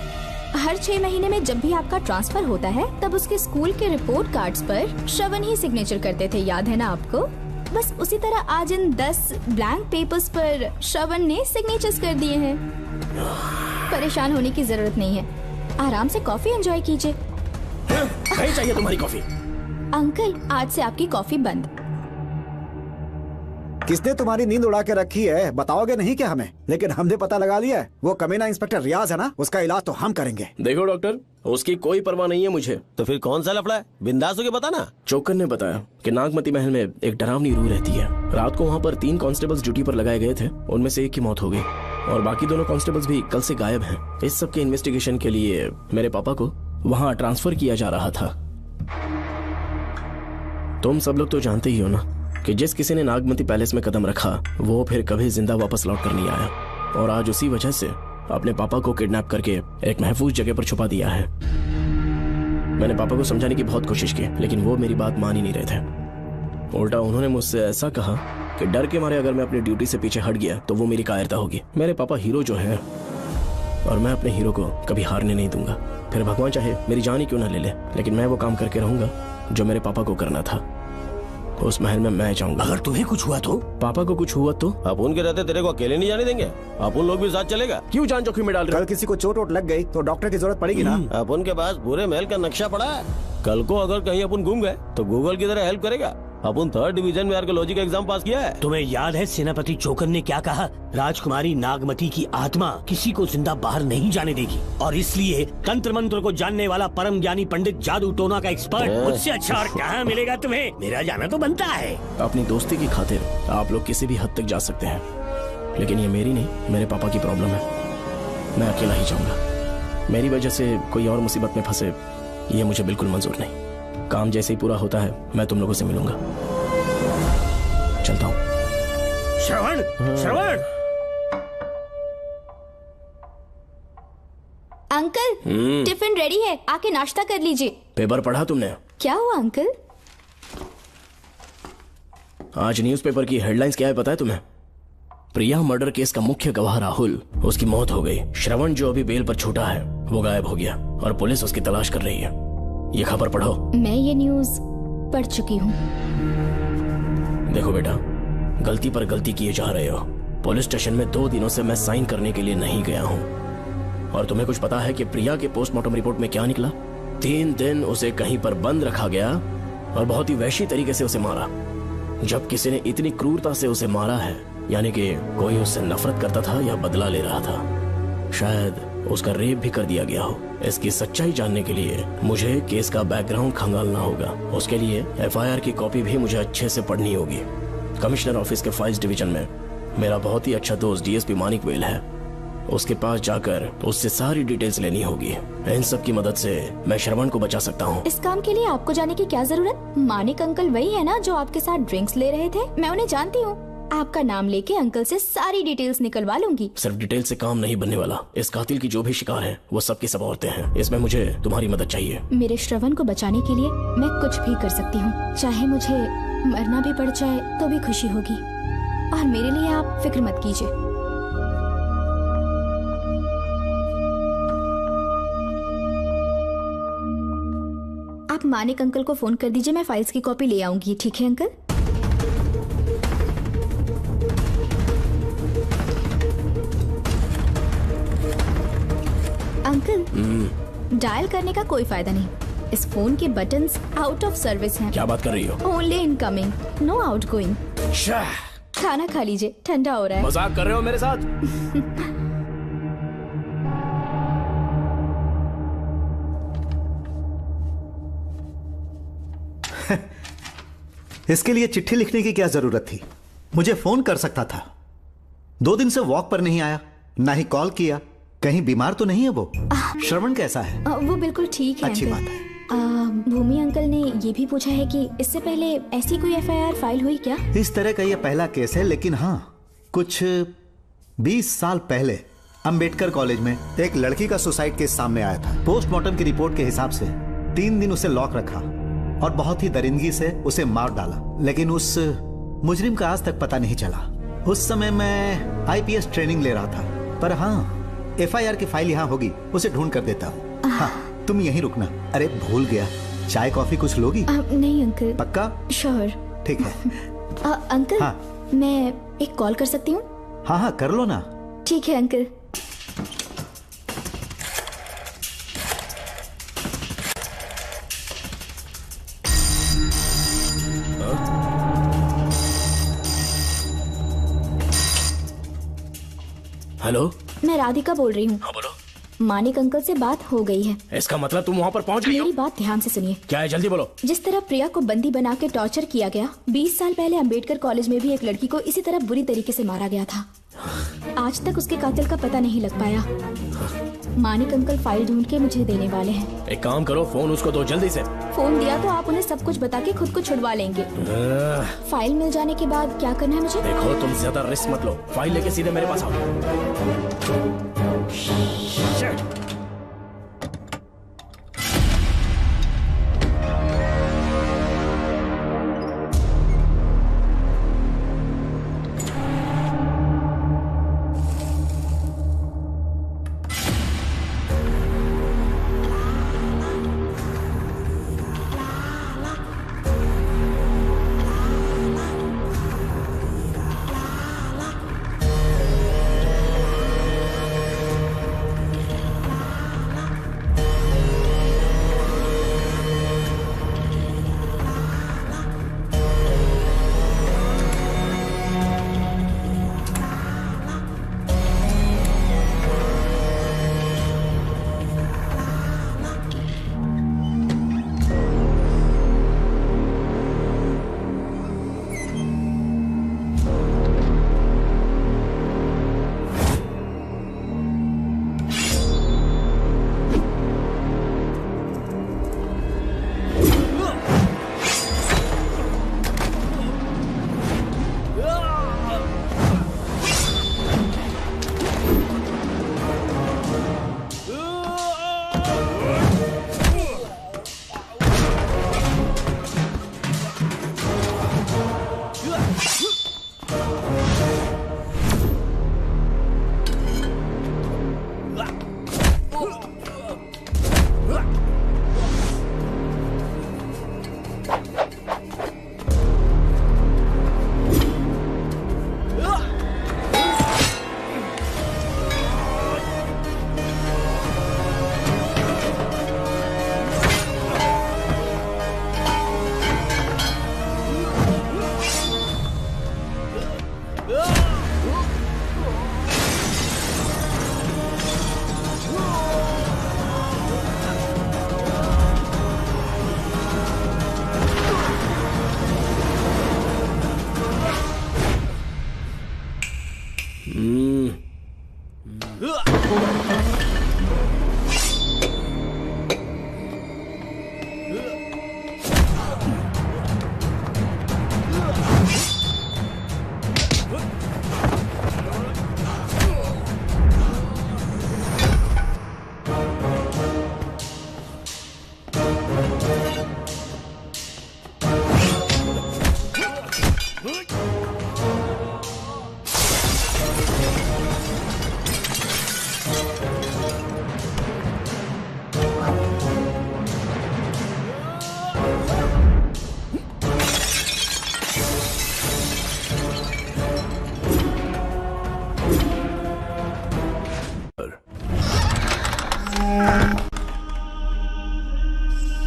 हर 6 महीने में जब भी आपका ट्रांसफर होता है तब उसके स्कूल के रिपोर्ट कार्ड्स पर श्रवण ही सिग्नेचर करते थे, याद है ना आपको? बस उसी तरह आज इन 10 ब्लैंक पेपर्स पर श्रवण ने सिग्नेचर्स कर दिए हैं। परेशान होने की जरूरत नहीं है, आराम से कॉफी एंजॉय कीजिए। नहीं चाहिए तुम्हारी कॉफी। अंकल, आज से आपकी कॉफी बंद। किसने तुम्हारी नींद उड़ा के रखी है? बताओगे नहीं क्या हमें? लेकिन हमने पता लगा लिया है, वो कमीना इंस्पेक्टर रियाज है ना, उसका इलाज तो हम करेंगे। देखो डॉक्टर, उसकी कोई परवाह नहीं है मुझे। तो फिर कौन सा लफड़ा है? बिंदास होके बता ना। चोकर ने बताया कि नागमती महल में एक डरावनी रूह रहती है। रात को वहाँ पर 3 कांस्टेबल्स ड्यूटी पर लगाए गए थे, उनमें से एक की मौत हो गई और बाकी दोनों कांस्टेबल्स भी कल से गायब हैं। इस सब के इन्वेस्टिगेशन के लिए मेरे पापा को वहाँ ट्रांसफर किया जा रहा था। तुम सब लोग तो जानते ही हो ना कि जिस किसी ने नागमती पैलेस में कदम रखा वो फिर कभी जिंदा वापस लौट कर नहीं आया, और आज उसी वजह से अपने पापा को किडनैप करके एक महफूज जगह पर छुपा दिया है। मैंने पापा को समझाने की बहुत कोशिश की, लेकिन वो मेरी बात मान ही नहीं रहे थे। उल्टा उन्होंने मुझसे ऐसा कहा कि डर के मारे अगर मैं अपनी ड्यूटी से पीछे हट गया तो वो मेरी कायरता होगी। मेरे पापा हीरो जो है, और मैं अपने हीरो को कभी हारने नहीं दूंगा। फिर भगवान चाहे मेरी जान ही क्यों ना ले ले, लेकिन मैं वो काम करके रहूंगा जो मेरे पापा को करना था। उस महल में मैं जाऊंगा। अगर तुम्हें कुछ हुआ तो? पापा को कुछ हुआ तो? अपुन के रहते तेरे को अकेले नहीं जाने देंगे, अपुन लोग भी साथ चलेगा। क्यों जान जोखिम में डाल रहे? कल किसी को चोट वोट लग गई तो डॉक्टर की जरूरत पड़ेगी ना। अपुन के पास पूरे महल का नक्शा पड़ा है। कल को अगर कहीं अपन गुम गए तो गूगल की तरह हेल्प करेगा। अपन 3rd डिवीजन में आर्कियोलॉजी का एग्जाम पास किया है। तुम्हें याद है सेनापति चोकर ने क्या कहा? राजकुमारी नागमती की आत्मा किसी को जिंदा बाहर नहीं जाने देगी, और इसलिए तंत्र मंत्र को जानने वाला परम ज्ञानी पंडित जादू टोना का एक्सपर्ट मुझसे अच्छा और कहाँ मिलेगा तुम्हें? मेरा जाना तो बनता है। अपनी दोस्ती की खातिर आप लोग किसी भी हद तक जा सकते हैं, लेकिन ये मेरी नहीं, मेरे पापा की प्रॉब्लम है। मैं अकेला ही जाऊंगा। मेरी वजह से कोई और मुसीबत में फंसे ये मुझे बिल्कुल मंजूर नहीं। काम जैसे ही पूरा होता है मैं तुम लोगों से मिलूंगा। चलता हूँ। श्रवण, श्रवण। अंकल, टिफिन रेडी है, आके नाश्ता कर लीजिए। पेपर पढ़ा तुमने? क्या हुआ अंकल? आज न्यूज़पेपर की हेडलाइंस क्या है पता है तुम्हें? प्रिया मर्डर केस का मुख्य गवाह राहुल, उसकी मौत हो गई। श्रवण जो अभी बेल पर छूटा है वो गायब हो गया और पुलिस उसकी तलाश कर रही है। ये खबर पढ़ो। मैं ये न्यूज़ पढ़ चुकी हूँ। देखो बेटा, गलती पर गलती किए जा रहे हो। पुलिस स्टेशन में 2 दिनों से मैं साइन करने के लिए नहीं गया हूँ, और तुम्हें कुछ पता है कि प्रिया के पोस्टमार्टम रिपोर्ट में क्या निकला? 3 दिन उसे कहीं पर बंद रखा गया और बहुत ही वैशी तरीके से उसे मारा। जब किसी ने इतनी क्रूरता से उसे मारा है, यानी कि कोई उससे नफरत करता था या बदला ले रहा था। शायद उसका रेप भी कर दिया गया हो। इसकी सच्चाई जानने के लिए मुझे केस का बैकग्राउंड खंगालना होगा। उसके लिए FIR की कॉपी भी मुझे अच्छे से पढ़नी होगी। कमिश्नर ऑफिस के फाइल्स डिवीजन में मेरा बहुत ही अच्छा दोस्त DSP मानिक वेल है। उसके पास जाकर उससे सारी डिटेल्स लेनी होगी। इन सब की मदद से मैं श्रवण को बचा सकता हूँ। इस काम के लिए आपको जाने की क्या जरूरत? मानिक अंकल वही है ना जो आपके साथ ड्रिंक्स ले रहे थे? मैं उन्हें जानती हूँ। आपका नाम लेके अंकल से सारी डिटेल्स निकलवा लूंगी। सिर्फ डिटेल से काम नहीं बनने वाला। इस कातिल की जो भी शिकार है वो सबकी सब औरतें हैं। इसमें मुझे तुम्हारी मदद चाहिए। मेरे श्रवण को बचाने के लिए मैं कुछ भी कर सकती हूँ। चाहे मुझे मरना भी पड़ जाए तो भी खुशी होगी, और मेरे लिए आप फिक्र मत कीजिए। आप मानिक अंकल को फोन कर दीजिए, मैं फाइल्स की कॉपी ले आऊंगी। ठीक है अंकल? अंकल, डायल करने का कोई फायदा नहीं। इस फोन के बटन्स आउट ऑफ सर्विस हैं। क्या बात कर रही हो? Only incoming, no outgoing. खाना खा लीजिए, ठंडा हो रहा है। मजाक कर रहे हो मेरे साथ? इसके लिए चिट्ठी लिखने की क्या जरूरत थी? मुझे फोन कर सकता था। 2 दिन से वॉक पर नहीं आया, ना ही कॉल किया। कहीं बीमार तो नहीं है वो? श्रवण कैसा है? वो बिल्कुल ठीक है। अच्छी बात है। भूमि अंकल ने ये भी पूछा है कि इससे पहले ऐसी कोई FIR फाइल हुई क्या? इस तरह का ये पहला केस है, लेकिन हाँ, कुछ 20 साल पहले अंबेडकर कॉलेज में एक लड़की का सुसाइड केस सामने आया था। पोस्टमार्टम की रिपोर्ट के हिसाब से 3 दिन उसे लॉक रखा और बहुत ही दरिंदगी से उसे मार डाला, लेकिन उस मुजरिम का आज तक पता नहीं चला। उस समय मैं IPS ट्रेनिंग ले रहा था, पर हाँ, FIR की फाइल यहाँ होगी, उसे ढूंढ कर देता हूँ। हाँ, तुम यहीं रुकना। अरे भूल गया, चाय कॉफी कुछ लोगी? नहीं अंकल। पक्का? श्योर। ठीक है। अंकल, हाँ। मैं एक कॉल कर सकती हूँ? हाँ हाँ कर लो ना। ठीक है अंकल। हेलो, मैं राधिका बोल रही हूँ। हाँ बोलो। मानिक अंकल से बात हो गई है। इसका मतलब तुम वहाँ पर पहुँच गई हो? मेरी बात ध्यान से सुनिए। क्या है, जल्दी बोलो। जिस तरह प्रिया को बंदी बना के टॉर्चर किया गया, 20 साल पहले अंबेडकर कॉलेज में भी एक लड़की को इसी तरह बुरी तरीके से मारा गया था। आज तक उसके कातिल का पता नहीं लग पाया। मानिक अंकल फाइल ढूंढ के मुझे देने वाले हैं। एक काम करो, फोन उसको दो जल्दी से। फोन दिया तो आप उन्हें सब कुछ बता के खुद को छुड़वा लेंगे। फाइल मिल जाने के बाद क्या करना है मुझे? देखो, तुम ज्यादा रिस्क मत लो, फाइल लेके सीधे मेरे पास आओ।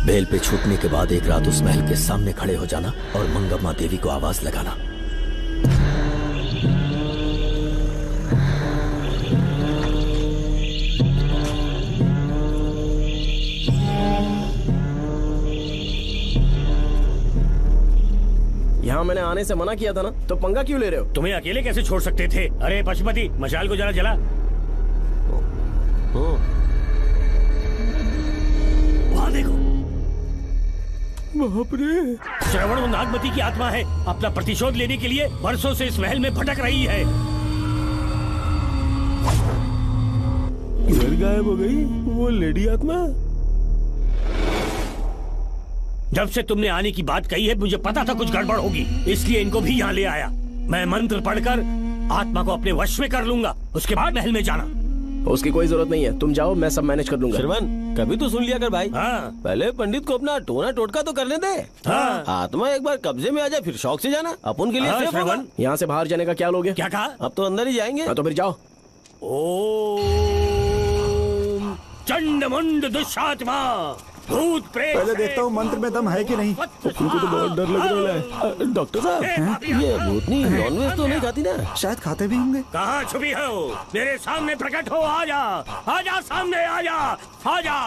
बेल पे छूटने के बाद एक रात उस महल के सामने खड़े हो जाना और मंगम्मा देवी को आवाज लगाना। यहाँ मैंने आने से मना किया था ना, तो पंगा क्यों ले रहे हो? तुम्हें अकेले कैसे छोड़ सकते थे? अरे पशुपति, मशाल को जरा जला। वहाँ देखो। बाप रे! श्रवण वो नागमती की आत्मा है, अपना प्रतिशोध लेने के लिए वर्षों से इस महल में भटक रही है। किधर गायब हो गई वो लेडी आत्मा? जब से तुमने आने की बात कही है, मुझे पता था कुछ गड़बड़ होगी, इसलिए इनको भी यहाँ ले आया। मैं मंत्र पढ़कर आत्मा को अपने वश में कर लूंगा, उसके बाद महल में जाना। उसकी कोई जरूरत नहीं है, तुम जाओ, मैं सब मैनेज कर लूंगा। श्रवण, कभी तो सुन लिया कर भाई। हाँ। पहले पंडित को अपना टोना टोटका तो करने दे। हाँ। आत्मा एक बार कब्जे में आ जाए फिर शौक से जाना, अपन के लिए सेफ होगा। यहाँ से बाहर जाने का क्या लोगे? क्या कहा? अब तो अंदर ही जाएंगे। हाँ, तो फिर जाओ। ओम चंडमुंड दुष्टात्मा भूत प्रेत। पहले देखता हूँ मंत्र में दम है कि नहीं। तुमको तो बहुत डर लग रहा है। डॉक्टर साहब, ये भूतनी नॉनवेज तो नहीं खाती ना? शायद खाते भी होंगे। कहाँ छुपी हो? मेरे सामने प्रकट हो, आजा आजा, सामने आजा, आजा।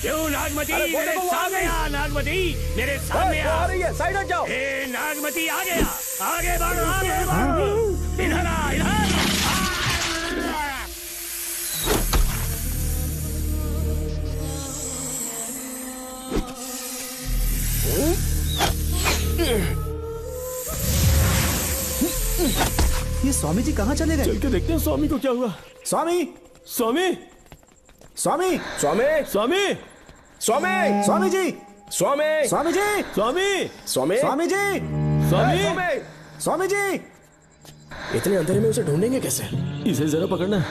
क्यों नागमती मेरे सामने आ, नागमती मेरे सामने आ रही है, साइड हट जाओ। ए नागमती आ गया, आगे बढ़, आगे बढ़, इधर आ, इधर। ये स्वामी जी कहाँ चले गए? चल के देखते हैं स्वामी को क्या हुआ। स्वामी, स्वामी, स्वामी, स्वामी, स्वामी, स्वामी, स्वामी जी, स्वामी, स्वामी जी, स्वामी, स्वामी, स्वामी जी, स्वामी, स्वामी जी। इतने अंधेरे में उसे ढूंढेंगे कैसे? इसे जरा पकड़ना,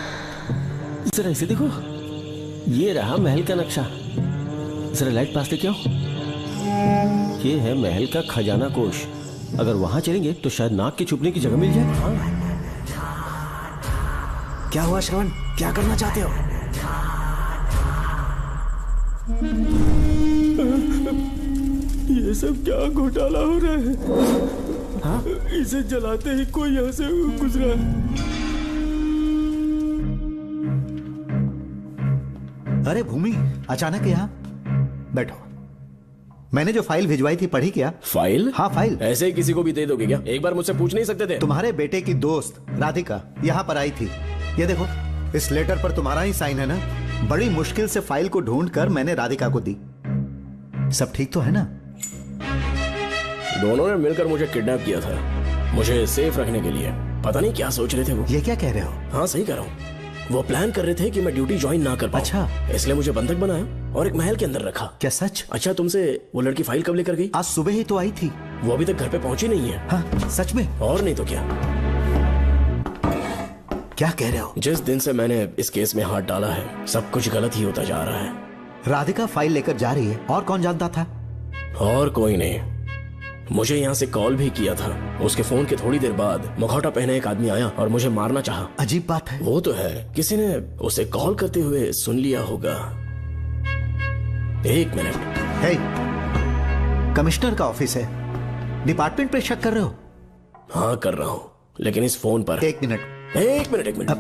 जरा इसे देखो, ये रहा महल का नक्शा। जरा लाइट पास लेके आओ। ये है महल का खजाना कोष। अगर वहां चलेंगे तो शायद नाग के छुपने की जगह मिल जाए। क्या हुआ श्रवण, क्या करना चाहते हो? ये सब क्या घोटाला हो रहा है? हाँ? इसे जलाते ही कोई यहाँ से गुजरा। अरे भूमि, अचानक यहाँ? बैठो। मैंने जो फाइल भिजवाई थी पढ़ी क्या? फाइल? हाँ फाइल। ऐसे ही किसी को भी दे दोगे क्या? एक बार मुझसे पूछ नहीं सकते थे? तुम्हारे बेटे की दोस्त राधिका यहाँ पर आई थी। ये देखो, इस लेटर पर तुम्हारा ही साइन है ना? बड़ी मुश्किल से फाइल को ढूंढकर मैंने राधिका को दी। सब ठीक तो है ना? दोनों ने मिलकर मुझे किडनैप किया था, मुझे सेफ रखने के लिए। पता नहीं क्या सोच रहे थे वो। ये क्या कह रहे हो? हाँ सही कह रहा हूँ। वो प्लान कर रहे थे कि मैं ड्यूटी ज्वाइन ना कर पाऊं। अच्छा। इसलिए मुझे बंधक बनाया और एक महल के अंदर रखा। क्या सच? अच्छा, तुमसे वो लड़की फाइल कब लेकर गई? आज सुबह ही तो आई थी। वो अभी तक घर पे पहुंची नहीं है। हाँ, सच में? और नहीं तो क्या। क्या कह रहे हो? जिस दिन से मैंने इस केस में हाथ डाला है, सब कुछ गलत ही होता जा रहा है। राधिका फाइल लेकर जा रही है, और कौन जानता था? और कोई नहीं। मुझे यहाँ से कॉल भी किया था। उसके फोन के थोड़ी देर बाद मुखौटा पहने एक आदमी आया और मुझे मारना चाहा। अजीब बात है। वो तो है, किसी ने उसे कॉल करते हुए सुन लिया होगा। एक मिनट। हे, कमिश्नर का ऑफिस है, डिपार्टमेंट पे शक कर रहे हो? हाँ कर रहा हूँ, लेकिन इस फोन पर। एक मिनट।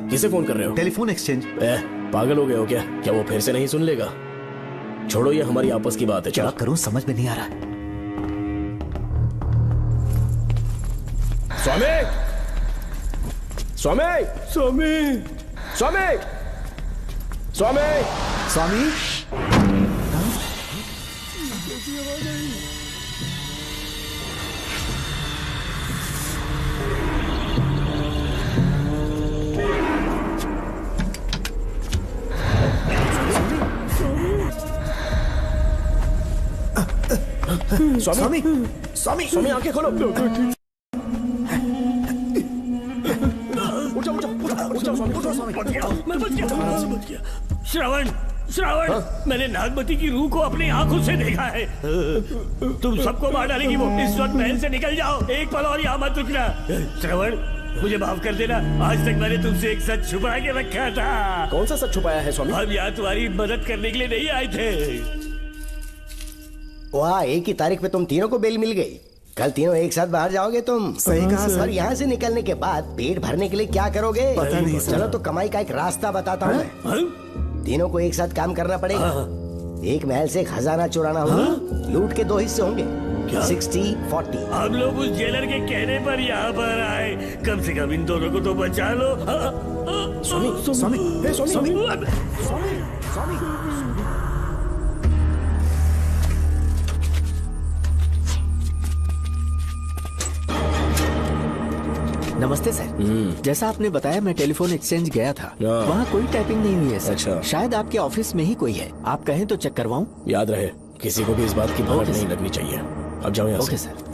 किसे फोन कर रहे हो? Telephone exchange. पागल हो गए हो क्या? क्या वो फिर से नहीं सुन लेगा? छोड़ो, ये हमारी आपस की बात है। क्या करूं समझ में नहीं आ रहा। स्वामी, स्वामी, स्वामी, स्वामी, स्वामी, स्वामी। स्वामी, स्वामी, स्वामी, आंखें खोलो। श्रवण, श्रवण, मैंने नागमती की रूह को अपनी आंखों से देखा है। तुम सबको मार डालेगी वो। इस वक्त महल से निकल जाओ, एक पल और यहाँ मत रुकना। श्रवण, मुझे माफ कर देना, आज तक मैंने तुमसे एक सच छुपा के रखा था। कौन सा सच छुपाया है स्वामी? हम यहाँ तुम्हारी मदद करने के लिए नहीं आए थे। वाह, एक ही तारीख पे तुम तीनों को बेल मिल गई। कल तीनों एक साथ बाहर जाओगे तुम। सही कहा सर। और यहाँ से निकलने के बाद पेट भरने के लिए क्या करोगे? पता नहीं सर। चलो तो कमाई का एक रास्ता बताता हूँ मैं। तीनों को एक साथ काम करना पड़ेगा। एक महल से खजाना चुराना होगा। लूट के 2 हिस्से होंगे, 60-40। हम लोग उस जेलर के कहने पर यहाँ पर आए। कम से कम इन दोनों को तो बचा लो। स्वामी, स्वामी, स्वामी, स्वामी, नमस्ते सर। जैसा आपने बताया, मैं टेलीफोन एक्सचेंज गया था, वहाँ कोई टाइपिंग नहीं हुई है सर। अच्छा। शायद आपके ऑफिस में ही कोई है, आप कहें तो चेक करवाऊं? याद रहे, किसी को भी इस बात की भनक नहीं लगनी चाहिए। अब जाओ यहाँ से। Okay sir.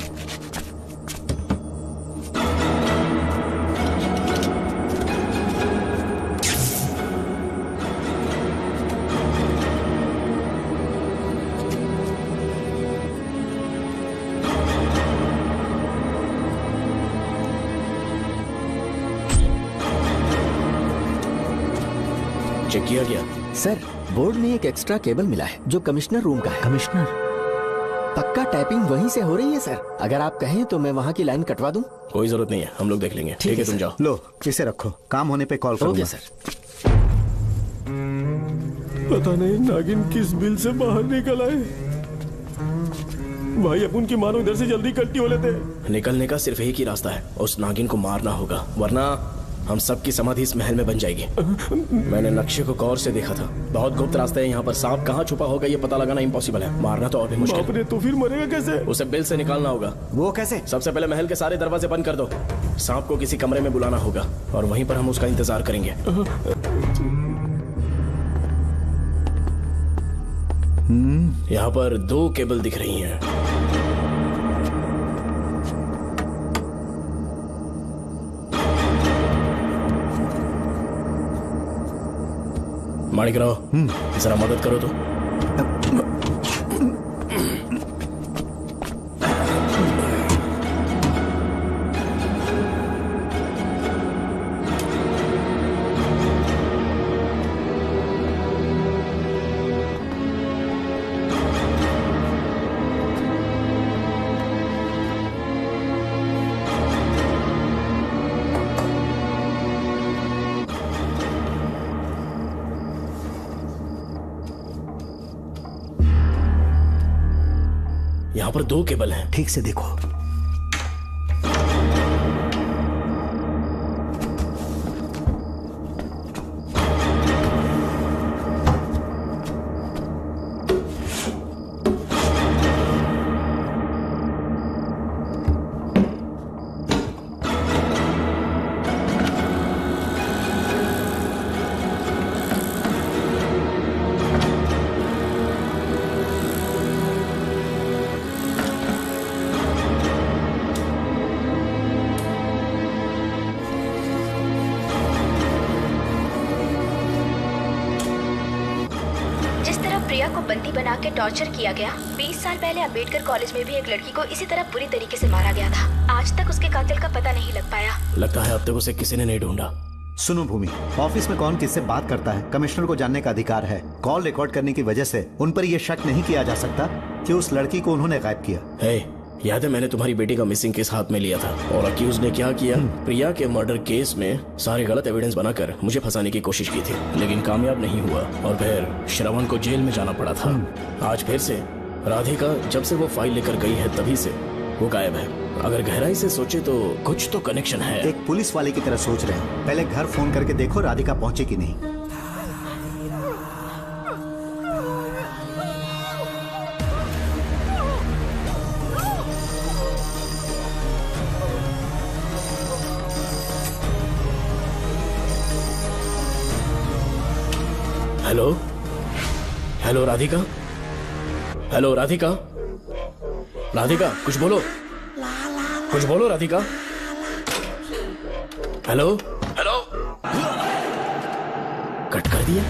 चेक किया गया? सर, बोर्ड में एक एक्स्ट्रा केबल मिला है जो कमिश्नर रूम का है। कमिश्नर? पक्का टैपिंग वहीं से हो रही है सर। अगर आप कहें तो मैं वहाँ की लाइन कटवा दूं। कोई जरूरत नहीं है, हम लोग देख लेंगे। ठीक है, तुम जाओ। लो इसे रखो, काम होने पे कॉल करूंगा। Okay sir. पता नहीं नागिन किस बिल से बाहर निकल आए। भाई अपन की मानो इधर से जल्दी कट्टी हो लेते। निकलने का सिर्फ एक ही रास्ता है, उस नागिन को मारना होगा, वरना हम सबकी समाधि इस महल में बन जाएगी। मैंने नक्शे को गौर से देखा था, बहुत गुप्त रास्ता है यहाँ पर। सांप कहाँ छुपा होगा ये पता लगाना इम्पॉसिबल है, मारना तो और भी मुश्किल। बाप रे, तो फिर मरेगा कैसे? उसे बिल से निकालना होगा। वो कैसे? सबसे पहले महल के सारे दरवाजे बंद कर दो। सांप को किसी कमरे में बुलाना होगा और वहीं पर हम उसका इंतजार करेंगे। यहाँ पर 2 केबल दिख रही हैं। माणिकराव, जरा मदद करो तो। यहाँ पर 2 केबल हैं। ठीक से देखो। प्रिया को बंदी बना के टॉर्चर किया गया। 20 साल पहले अंबेडकर कॉलेज में भी एक लड़की को इसी तरह बुरी तरीके से मारा गया था। आज तक उसके कातिल का पता नहीं लग पाया। लगता है अब तक उसे किसी ने नहीं ढूंढा। सुनो भूमि, ऑफिस में कौन किससे बात करता है कमिश्नर को जानने का अधिकार है। कॉल रिकॉर्ड करने की वजह से उन पर यह शक नहीं किया जा सकता कि उस लड़की को उन्होंने गायब किया। याद है मैंने तुम्हारी बेटी का मिसिंग केस हाथ में लिया था और अक्यूज ने क्या किया? प्रिया के मर्डर केस में सारे गलत एविडेंस बनाकर मुझे फंसाने की कोशिश की थी, लेकिन कामयाब नहीं हुआ और फिर श्रवण को जेल में जाना पड़ा था। आज फिर से राधिका जब से वो फाइल लेकर गई है तभी से वो गायब है। अगर गहराई से सोचे तो कुछ तो कनेक्शन है। एक पुलिस वाले की तरह सोच रहे हैं। पहले घर फोन करके देखो राधिका पहुंचे कि नहीं। Hello hello Radhika, hello Radhika, Radhika कुछ बोलो, कुछ बोलो राधिका। हेलो हेलो, कट कर दिया।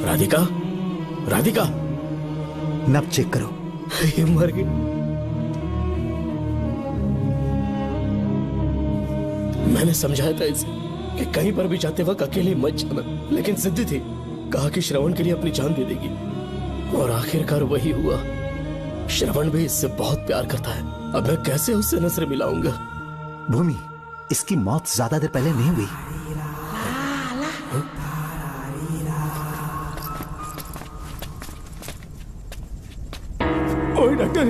राधिका, राधिका, नब चेक करो। ये मर गई। मैंने समझाया था इसे कि कहीं पर भी जाते वक्त अकेले मत जाना, लेकिन जिद्दी थी। कहा कि श्रवण के लिए अपनी जान दे देगी, और आखिरकार वही हुआ। श्रवण भी इससे बहुत प्यार करता है। अब मैं कैसे उससे नजर मिलाऊंगा? भूमि, इसकी मौत ज्यादा देर पहले नहीं हुई। ओए डॉक्टर,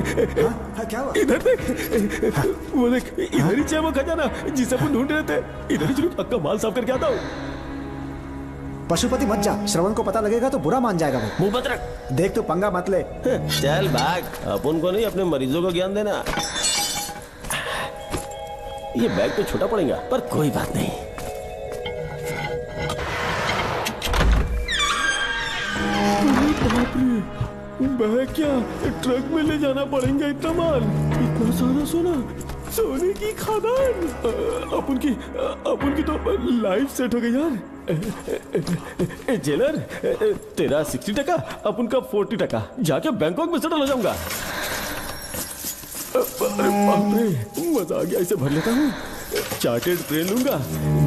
क्या हुआ? इधर देख, वो देख, इधर ही है वो खजाना जिसे अपन ढूंढ रहे थे। इधर ही चलो, पक्का माल साफ करके आता हूँ। पशुपति मत जा, श्रवण को पता लगेगा तो बुरा मान जाएगा वो। मुंह मत रख। देख तो पंगा मत ले। चल भाग, अपन को नहीं अपने मरीजों को ज्ञान देना। ये बैग तो छोटा पड़ेगा, पर कोई बात नहीं। बैग क्या ट्रक में ले जाना पड़ेगा? इतना माल, इतना सारा सोना, सोने की खदान। अपन की तो लाइफ सेट हो गई यार। जेलर, तेरा 60%, अपन का 40%। जाके बैंकॉक में सेटल हो जाऊंगा। अरे बाप रे, मजा आ गया। इसे भर लेता हूँ, चार्टेड ट्रेन लूंगा।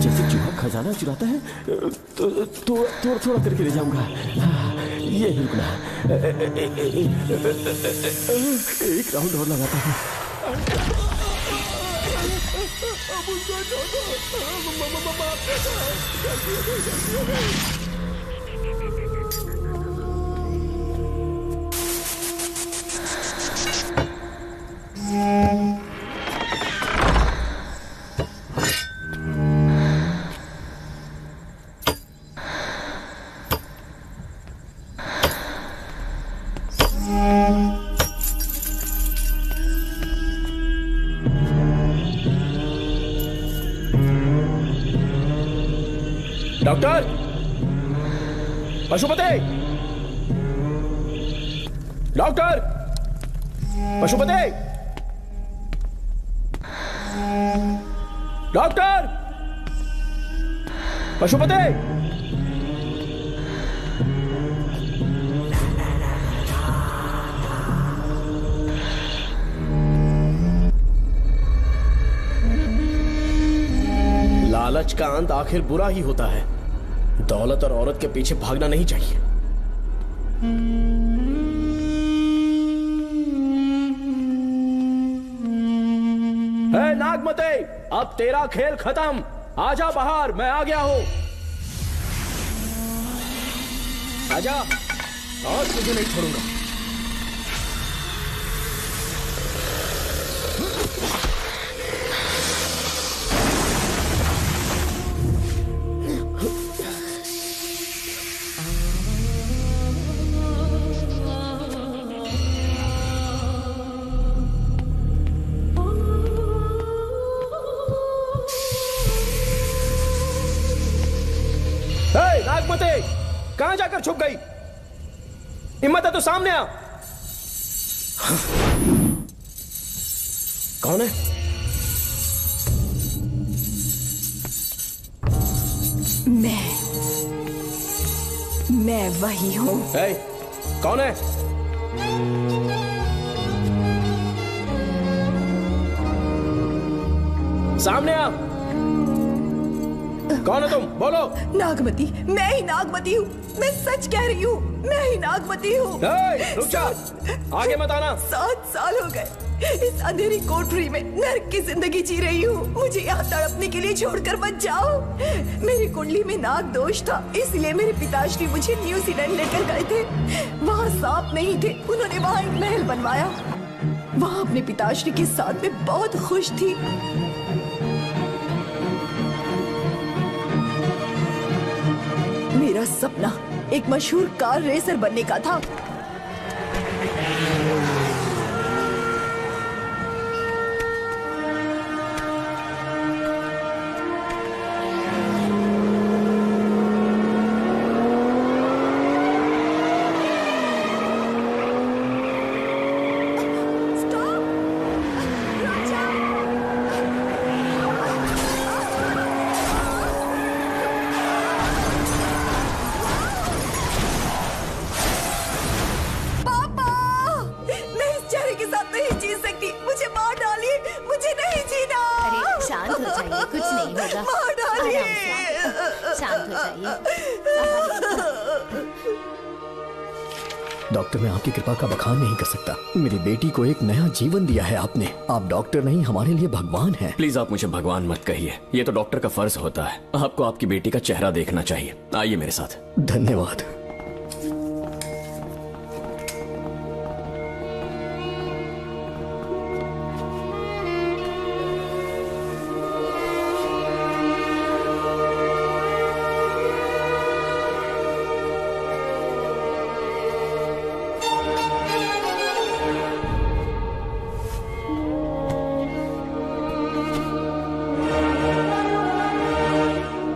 जैसे चूहा खजाना चुराता है तो थोड़ा थोड़ा करके ले जाऊंगा। ये ही रुकना। एक राउंड और लगाता हूँ। Doctor, Pashupati, doctor, Pashupati, doctor, Pashupati. लालच का अंत आखिर बुरा ही होता है। दौलत और औरत के पीछे भागना नहीं चाहिए। हे नागमते, अब तेरा खेल खत्म। आजा बाहर, मैं आ गया हूं। आजा, और तुझे नहीं छोड़ूंगा। नागमते, कहां जाकर छुप गई? हिम्मत है तो सामने आ। कौन है? मैं वही हूं। कौन है? सामने आ। कौन है तुम? बोलो। नागमती, मैं ही नागमती हूँ। मैं सच कह रही हूँ, मैं ही नागमती हूँ। रुक जा, आगे मत आना। 7 साल हो गए इस अंधेरी कोठरी में नर्क की जिंदगी जी रही हूँ। मुझे यहाँ तड़पने के लिए छोड़कर मत जाओ। मेरी कुंडली में नाग दोष था, इसलिए मेरे पिताश्री मुझे न्यूजीलैंड लेकर गए थे। वहाँ सांप नहीं थे, उन्होंने वहाँ एक महल बनवाया। वहाँ अपने पिताश्री के साथ में बहुत खुश थी। मेरा सपना एक मशहूर कार रेसर बनने का था। डॉक्टर, मैं आपकी कृपा का बखान नहीं कर सकता। मेरी बेटी को एक नया जीवन दिया है आपने। आप डॉक्टर नहीं, हमारे लिए भगवान हैं। प्लीज आप मुझे भगवान मत कहिए, ये तो डॉक्टर का फर्ज होता है। आपको आपकी बेटी का चेहरा देखना चाहिए। आइए मेरे साथ। धन्यवाद।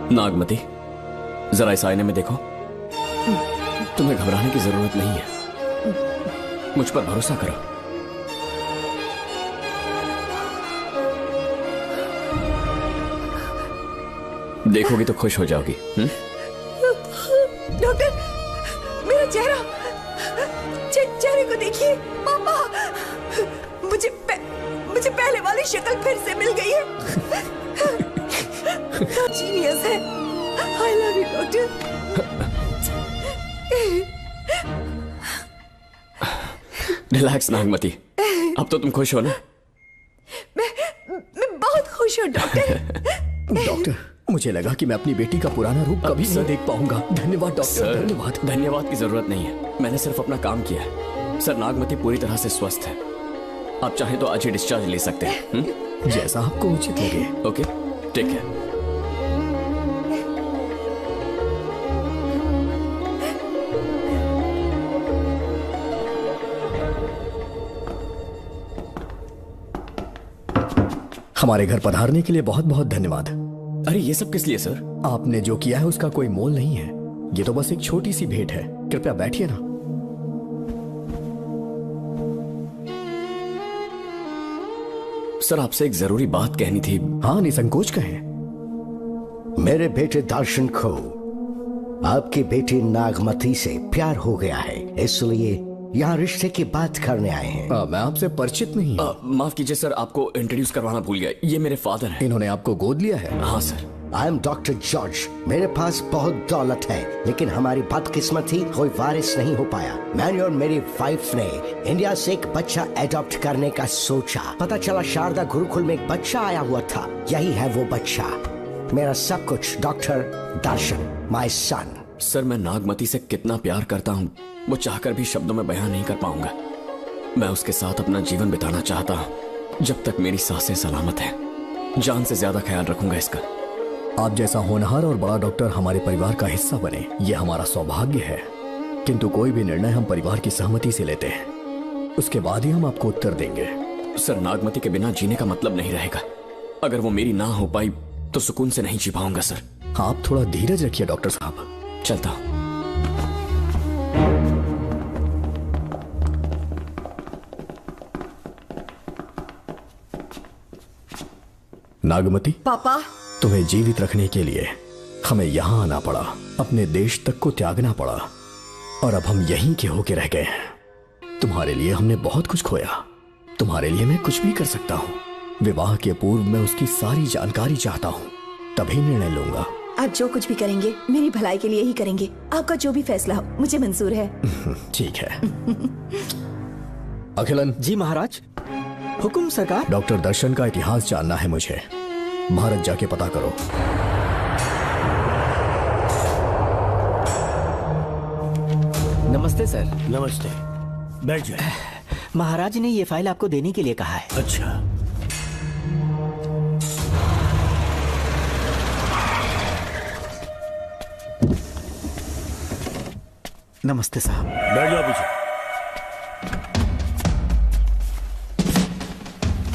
नागमती, जरा इस आईने में देखो। तुम्हें घबराने की जरूरत नहीं है, मुझ पर भरोसा करो। देखोगी तो खुश हो जाओगी। डॉक्टर, मेरा चेहरा, चेहरे को देखिए। पापा, मुझे पहले वाली शक्ल फिर से मिल गई है। जीनियस है। I love you, doctor. Relax Nagmati, अब तो तुम खुश हो ना? मैं बहुत खुश हूँ डॉक्टर। डॉक्टर, मुझे लगा कि मैं अपनी बेटी का पुराना रूप कभी नहीं देख पाऊंगा। धन्यवाद डॉक्टर, धन्यवाद। धन्यवाद की जरूरत नहीं है, मैंने सिर्फ अपना काम किया है। सर, नागमती पूरी तरह से स्वस्थ है। आप चाहें तो आज ही डिस्चार्ज ले सकते हैं। जैसा आपको उचित लगे। ओके, ठीक है। हमारे घर पधारने के लिए बहुत बहुत धन्यवाद। अरे ये सब किस लिए सर? आपने जो किया है उसका कोई मोल नहीं है। ये तो बस एक छोटी सी भेंट है। कृपया बैठिए ना। सर, आपसे एक जरूरी बात कहनी थी। हाँ, निसंकोच कहें। मेरे बेटे दर्शन को आपकी बेटी नागमती से प्यार हो गया है, इसलिए यहाँ रिश्ते की बात करने आए हैं। मैं आपसे परिचित नहीं। माफ कीजिए सर, आपको इंट्रोड्यूस करवाना भूल गया। ये मेरे फादर हैं। इन्होंने आपको गोद लिया है? हाँ sir. I am doctor George. मेरे पास बहुत दौलत है, लेकिन हमारी बदकिस्मती कोई वारिस नहीं हो पाया। मैंने और मेरी वाइफ ने इंडिया से एक बच्चा एडॉप्ट करने का सोचा। पता चला शारदा गुरुकुल में एक बच्चा आया हुआ था। यही है वो बच्चा, मेरा सब कुछ। Doctor Darshan, my son. Sir, मैं नागमती से कितना प्यार करता हूँ वो चाहकर भी शब्दों में बयान नहीं कर पाऊंगा। मैं उसके साथ अपना जीवन बिताना चाहता हूँ जब तक मेरी सांसें सलामत हैं। जान से ज्यादा ख्याल रखूंगा इसका। आप जैसा होनहार और बड़ा डॉक्टर हमारे परिवार का हिस्सा बने, ये हमारा सौभाग्य है। किंतु कोई भी निर्णय हम परिवार की सहमति से लेते हैं, उसके बाद ही हम आपको उत्तर देंगे। सर, नागमती के बिना जीने का मतलब नहीं रहेगा। अगर वो मेरी ना हो पाई तो सुकून से नहीं जी पाऊंगा सर। आप थोड़ा धीरज रखिए डॉक्टर साहब। चलता हूं। नागमती, पापा, तुम्हें जीवित रखने के लिए हमें यहाँ आना पड़ा, अपने देश तक को त्यागना पड़ा, और अब हम यहीं के होके रह गए हैं। तुम्हारे लिए हमने बहुत कुछ खोया। तुम्हारे लिए मैं कुछ भी कर सकता हूँ। विवाह के पूर्व मैं उसकी सारी जानकारी चाहता हूँ, तभी निर्णय लूंगा। आप जो कुछ भी करेंगे मेरी भलाई के लिए ही करेंगे। आपका जो भी फैसला हो मुझे मंजूर है। ठीक है। अखिलन। जी महाराज। हुकुम सरकार। डॉक्टर दर्शन का इतिहास जानना है मुझे। भारत जाके पता करो। नमस्ते सर। नमस्ते, बैठ जाए। महाराज ने ये फाइल आपको देने के लिए कहा है। अच्छा। नमस्ते साहब। बैठ जाओ पीछे।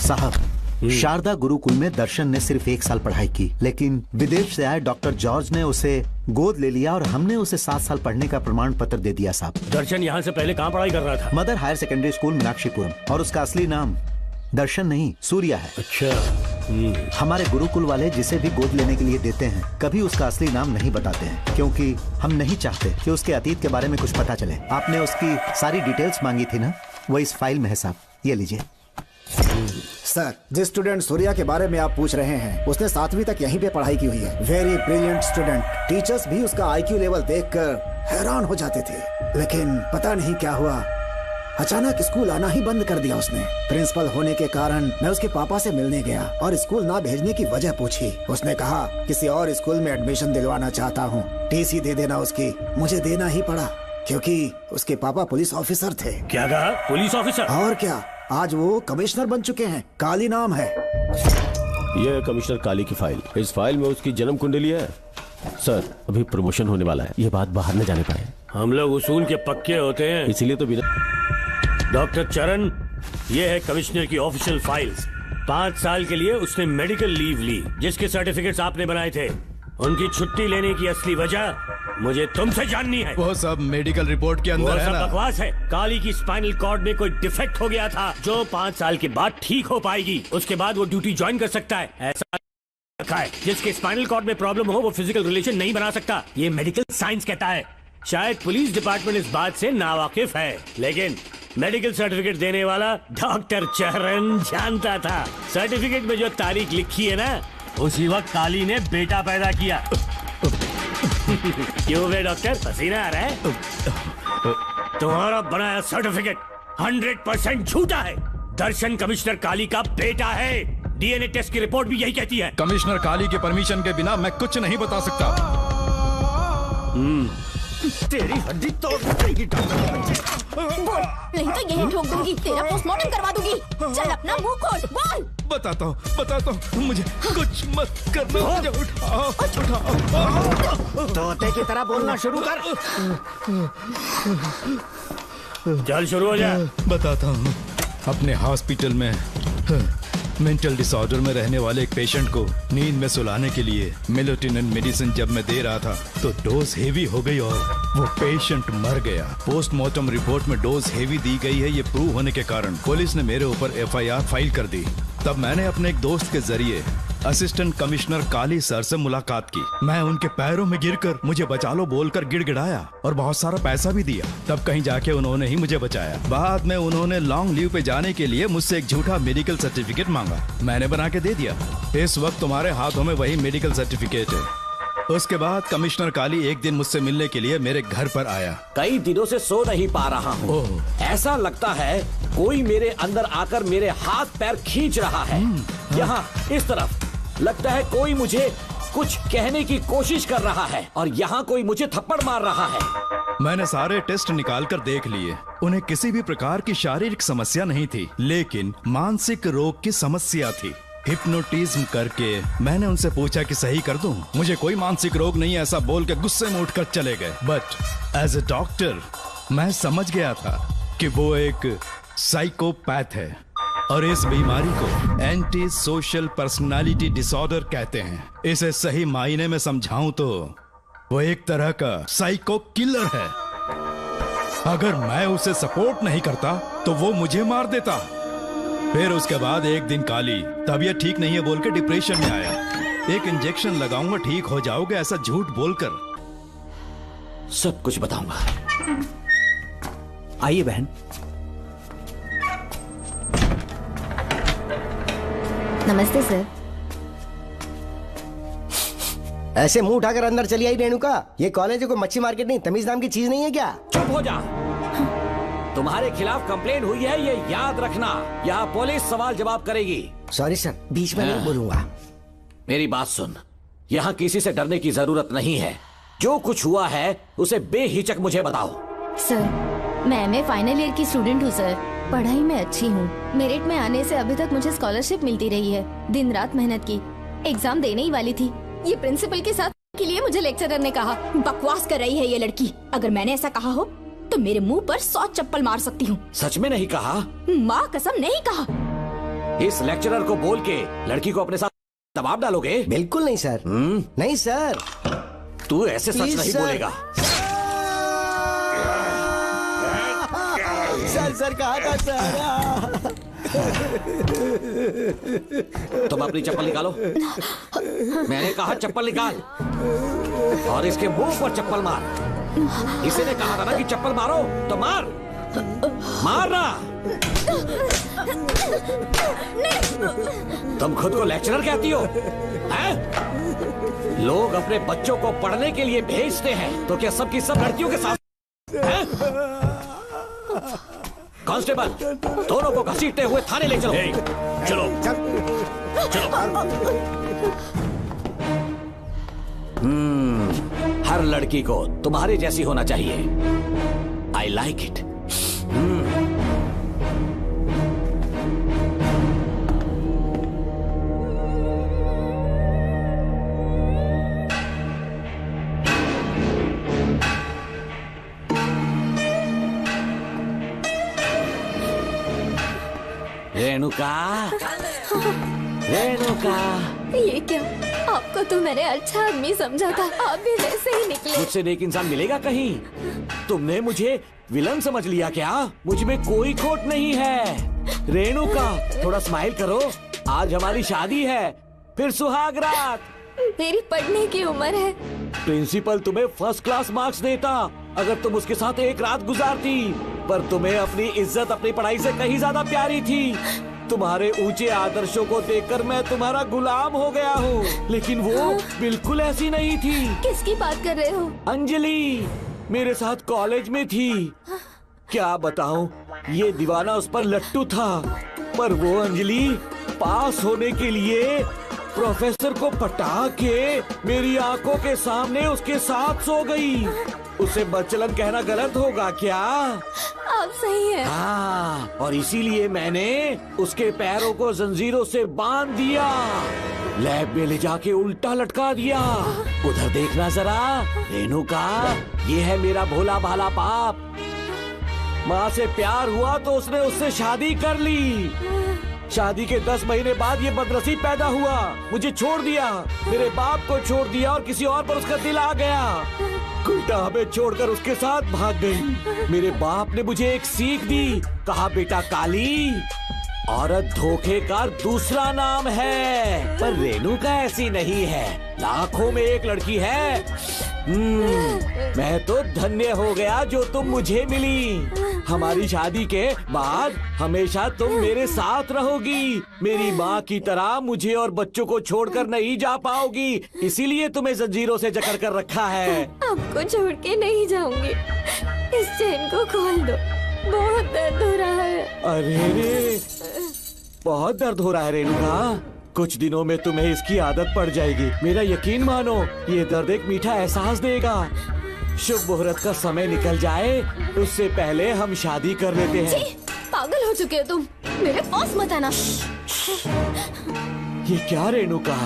साहब, शारदा गुरुकुल में दर्शन ने सिर्फ 1 साल पढ़ाई की, लेकिन विदेश से आए डॉक्टर जॉर्ज ने उसे गोद ले लिया और हमने उसे 7 साल पढ़ने का प्रमाण पत्र दे दिया साहब। दर्शन यहाँ से पहले कहाँ पढ़ाई कर रहा था? Mother higher secondary school Meenakshipuram, और उसका असली नाम दर्शन नहीं सूर्या है। अच्छा। हमारे गुरुकुल वाले जिसे भी गोद लेने के लिए देते हैं कभी उसका असली नाम नहीं बताते हैं, क्योंकि हम नहीं चाहते कि उसके अतीत के बारे में कुछ पता चले। आपने उसकी सारी डिटेल्स मांगी थी ना, वो इस फाइल में है साहब, ये लीजिए। सर, जिस स्टूडेंट सूर्या के बारे में आप पूछ रहे हैं उसने 7वीं तक यहीं पे पढ़ाई की हुई है। Very brilliant student. टीचर्स भी उसका IQ लेवल देखकर हैरान हो जाते थे, लेकिन पता नहीं क्या हुआ, अचानक स्कूल आना ही बंद कर दिया उसने। प्रिंसिपल होने के कारण मैं उसके पापा से मिलने गया और स्कूल ना भेजने की वजह पूछी। उसने कहा किसी और स्कूल में एडमिशन दिलवाना चाहता हूँ, टीसी दे देना उसकी। मुझे देना ही पड़ा क्योंकि उसके पापा पुलिस ऑफिसर थे। क्या कहा? Police officer? और क्या, आज वो कमिश्नर बन चुके हैं। काली नाम है। यह है कमिश्नर काली की फाइल। इस फाइल में उसकी जन्म कुंडली है। सर, अभी प्रमोशन होने वाला है, ये बात बाहर न जाने पाए। हम लोग उसूल के पक्के होते हैं, इसीलिए तो बिना। डॉक्टर चरण, ये है कमिश्नर की ऑफिशियल फाइल्स। 5 साल के लिए उसने मेडिकल लीव ली, जिसके सर्टिफिकेट्स आपने बनाए थे। उनकी छुट्टी लेने की असली वजह मुझे तुमसे जाननी है। वो सब मेडिकल रिपोर्ट के अंदर है ना? बकवास है। काली की स्पाइनल कॉर्ड में कोई डिफेक्ट हो गया था जो 5 साल के बाद ठीक हो पाएगी। उसके बाद वो ड्यूटी ज्वाइन कर सकता है। ऐसा रखा है, जिसके स्पाइनल कॉर्ड में प्रॉब्लम हो वो फिजिकल रिलेशन नहीं बना सकता। ये मेडिकल साइंस कहता है। शायद पुलिस डिपार्टमेंट इस बात से नावाकिफ है, लेकिन मेडिकल सर्टिफिकेट देने वाला डॉक्टर चरण जानता था। सर्टिफिकेट में जो तारीख लिखी है ना, उसी वक्त काली ने बेटा पैदा किया। क्यों बे डॉक्टर, पसीना आ रहा है? तुम्हारा बनाया सर्टिफिकेट 100% झूठा है। दर्शन कमिश्नर काली का बेटा है। डीएनए टेस्ट की रिपोर्ट भी यही कहती है। कमिश्नर काली के परमिशन के बिना मैं कुछ नहीं बता सकता। तेरी हड्डी तोड़ देगी नहीं तो यही ठोक दूंगी, तेरा पोस्टमार्टम करवा दूंगी। चल अपना मुंह खोल, बोल। बताता हूँ, मुझे कुछ मत करना। मुझे उठाओ। तोते की तरह बोलना शुरू कर। चल शुरू हो जा। बताता हूँ, अपने हॉस्पिटल में मेंटल डिसऑर्डर में रहने वाले एक पेशेंट को नींद में सुलाने के लिए मेलेटोनिन मेडिसिन जब मैं दे रहा था तो डोज हेवी हो गई और वो पेशेंट मर गया। पोस्टमार्टम रिपोर्ट में डोज हेवी दी गई है, ये प्रूव होने के कारण पुलिस ने मेरे ऊपर एफआईआर फाइल कर दी। तब मैंने अपने एक दोस्त के जरिए असिस्टेंट कमिश्नर काली सर से मुलाकात की। मैं उनके पैरों में गिरकर मुझे बचा लो बोलकर गिड़गिड़ाया और बहुत सारा पैसा भी दिया। तब कहीं जाके उन्होंने ही मुझे बचाया। बाद में उन्होंने लॉन्ग लीव पे जाने के लिए मुझसे एक झूठा मेडिकल सर्टिफिकेट मांगा, मैंने बना के दे दिया। इस वक्त तुम्हारे हाथों में वही मेडिकल सर्टिफिकेट है। उसके बाद कमिश्नर काली एक दिन मुझसे मिलने के लिए मेरे घर पर आया। कई दिनों से सो नहीं पा रहा हूँ। ऐसा लगता है कोई मेरे अंदर आकर मेरे हाथ पैर खींच रहा है। यहाँ इस तरफ लगता है कोई मुझे कुछ कहने की कोशिश कर रहा है और यहाँ कोई मुझे थप्पड़ मार रहा है। मैंने सारे टेस्ट निकाल कर देख लिए, उन्हें किसी भी प्रकार की शारीरिक समस्या नहीं थी, लेकिन मानसिक रोग की समस्या थी। हिप्नोटिज्म करके मैंने उनसे पूछा कि सही कर दूं। मुझे कोई मानसिक रोग नहीं, ऐसा बोल के गुस्से में उठकर चले गए। बट एज ए डॉक्टर मैं समझ गया था कि वो एक साइकोपैथ है और इस बीमारी को एंटी सोशल पर्सनालिटी डिसऑर्डर कहते हैं। इसे सही मायने में समझाऊं तो वो एक तरह का साइको किलर है। अगर मैं उसे सपोर्ट नहीं करता तो वो मुझे मार देता। फिर उसके बाद एक दिन काली तबीयत ठीक नहीं है बोल के डिप्रेशन में आया। एक इंजेक्शन लगाऊंगा ठीक हो जाओगे ऐसा झूठ बोलकर सब कुछ बताऊंगा। आइए बहन। नमस्ते सर। ऐसे मुंह उठाकर अंदर चली आई रेणुका। ये कॉलेज है कोई मच्छी मार्केट नहीं, तमीज नाम की चीज नहीं है क्या? चुप हो जा। तुम्हारे खिलाफ कंप्लेंट हुई है ये याद रखना। यहाँ पुलिस सवाल जवाब करेगी। सॉरी सर, बीच में नहीं बोलूंगा। मेरी बात सुन, यहाँ किसी से डरने की जरूरत नहीं है। जो कुछ हुआ है उसे बेहिचक मुझे बताओ। सर, मैं एमए फाइनल ईयर की स्टूडेंट हूँ सर। पढ़ाई में अच्छी हूँ। मेरिट में आने से अभी तक मुझे स्कॉलरशिप मिलती रही है। दिन रात मेहनत की, एग्जाम देने ही वाली थी। ये प्रिंसिपल के साथ के लिए मुझे लेक्चरर ने कहा बकवास कर रही है ये लड़की। अगर मैंने ऐसा कहा हो तो मेरे मुंह पर 100 चप्पल मार सकती हूँ। सच में नहीं कहा? माँ कसम नहीं कहा। इस लेक्चरर को बोल के लड़की को अपने साथ दबाव डालोगे? बिल्कुल नहीं सर। नहीं सर। तू ऐसे सच नहीं बोलेगा। सर कहा था सर। तुम अपनी चप्पल निकालो। मैंने कहा चप्पल निकाल और इसके मुंह पर चप्पल मार। इसी ने कहा था ना कि चप्पल मारो तो मार। मारना। तुम खुद को लेक्चरर कहती हो हैं? लोग अपने बच्चों को पढ़ने के लिए भेजते हैं, तो क्या सबकी सब लड़कियों के साथ हैं? कांस्टेबल, दोनों को घसीटते हुए थाने ले चलो। चलो हर लड़की को तुम्हारे जैसी होना चाहिए। I like it. Renuka, Renuka. ये क्या? आपको तो मैंने अच्छा आदमी समझा था, आप भी वैसे ही निकले। मुझसे नेक इंसान मिलेगा कहीं? तुमने मुझे विलन समझ लिया क्या? मुझ में कोई खोट नहीं है। रेणुका, थोड़ा स्माइल करो। आज हमारी शादी है, फिर सुहाग रात। मेरी पढ़ने की उम्र है। प्रिंसिपल तुम्हें फर्स्ट क्लास मार्क्स देता अगर तुम उसके साथ एक रात गुजारती, पर तुम्हें अपनी इज्जत अपनी पढ़ाई से कहीं ज्यादा प्यारी थी। तुम्हारे ऊंचे आदर्शों को देखकर मैं तुम्हारा गुलाम हो गया हूँ, लेकिन वो बिल्कुल ऐसी नहीं थी। किसकी बात कर रहे हो? अंजलि मेरे साथ कॉलेज में थी। क्या बताऊं, ये दीवाना उस पर लट्टू था, पर वो अंजलि पास होने के लिए प्रोफेसर को पटा के मेरी आंखों के सामने उसके साथ सो गई। उसे बदचलन कहना गलत होगा क्या? आप सही हैं। हाँ, और इसीलिए मैंने उसके पैरों को जंजीरों से बांध दिया, लैब में ले जाके उल्टा लटका दिया। उधर देखना जरा रेणुका, ये है मेरा भोला भाला बाप। माँ से प्यार हुआ तो उसने उससे शादी कर ली। शादी के 10 महीने बाद ये बदनसीब पैदा हुआ, मुझे छोड़ दिया, मेरे बाप को छोड़ दिया और किसी और पर उसका दिल आ गया। उल्टा हमें छोड़कर उसके साथ भाग गई। मेरे बाप ने मुझे एक सीख दी, कहा बेटा काली, औरत धोखे का दूसरा नाम है, पर रेणुका ऐसी नहीं है, लाखों में एक लड़की है। मैं तो धन्य हो गया जो तुम मुझे मिली। हमारी शादी के बाद हमेशा तुम मेरे साथ रहोगी। मेरी माँ की तरह मुझे और बच्चों को छोड़कर नहीं जा पाओगी, इसीलिए तुम्हें जंजीरों से जकड़ कर रखा है। आपको छोड़ के नहीं जाऊंगी। इस चेन को खोल दो, बहुत दर्द हो रहा है। अरे रे, बहुत दर्द हो रहा है रेणुका। कुछ दिनों में तुम्हें इसकी आदत पड़ जाएगी, मेरा यकीन मानो। ये दर्द एक मीठा एहसास देगा। शुभ मुहूर्त का समय निकल जाए उससे पहले हम शादी कर लेते हैं। पागल हो चुके हो तुम, मेरे पास मत आना। ये क्या रेणुका,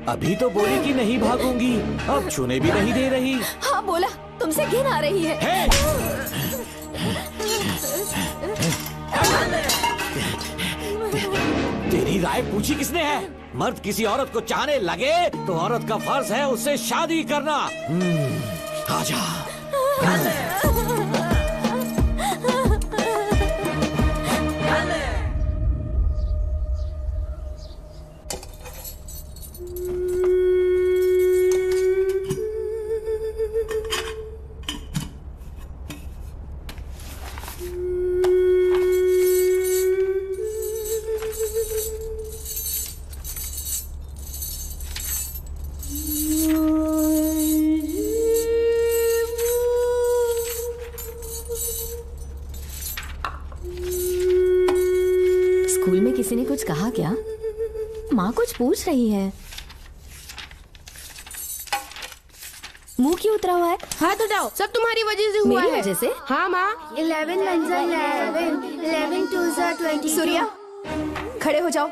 अभी तो बोली कि नहीं भागूंगी, अब छूने भी नहीं दे रही। हाँ बोला, तुमसे घिन आ रही है। तेरी राय पूछी किसने है? मर्द किसी औरत को चाहने लगे तो औरत का फर्ज है उससे शादी करना। आजा। स्कूल में किसी ने कुछ कहा क्या? माँ कुछ पूछ रही है। मुंह क्यों उतरा हुआ है? हाथ उठाओ, सब तुम्हारी वजह से हुआ है। मेरी वजह से? हाँ माँ। 11 1 11, 11 2 20। सूर्या, खड़े हो जाओ।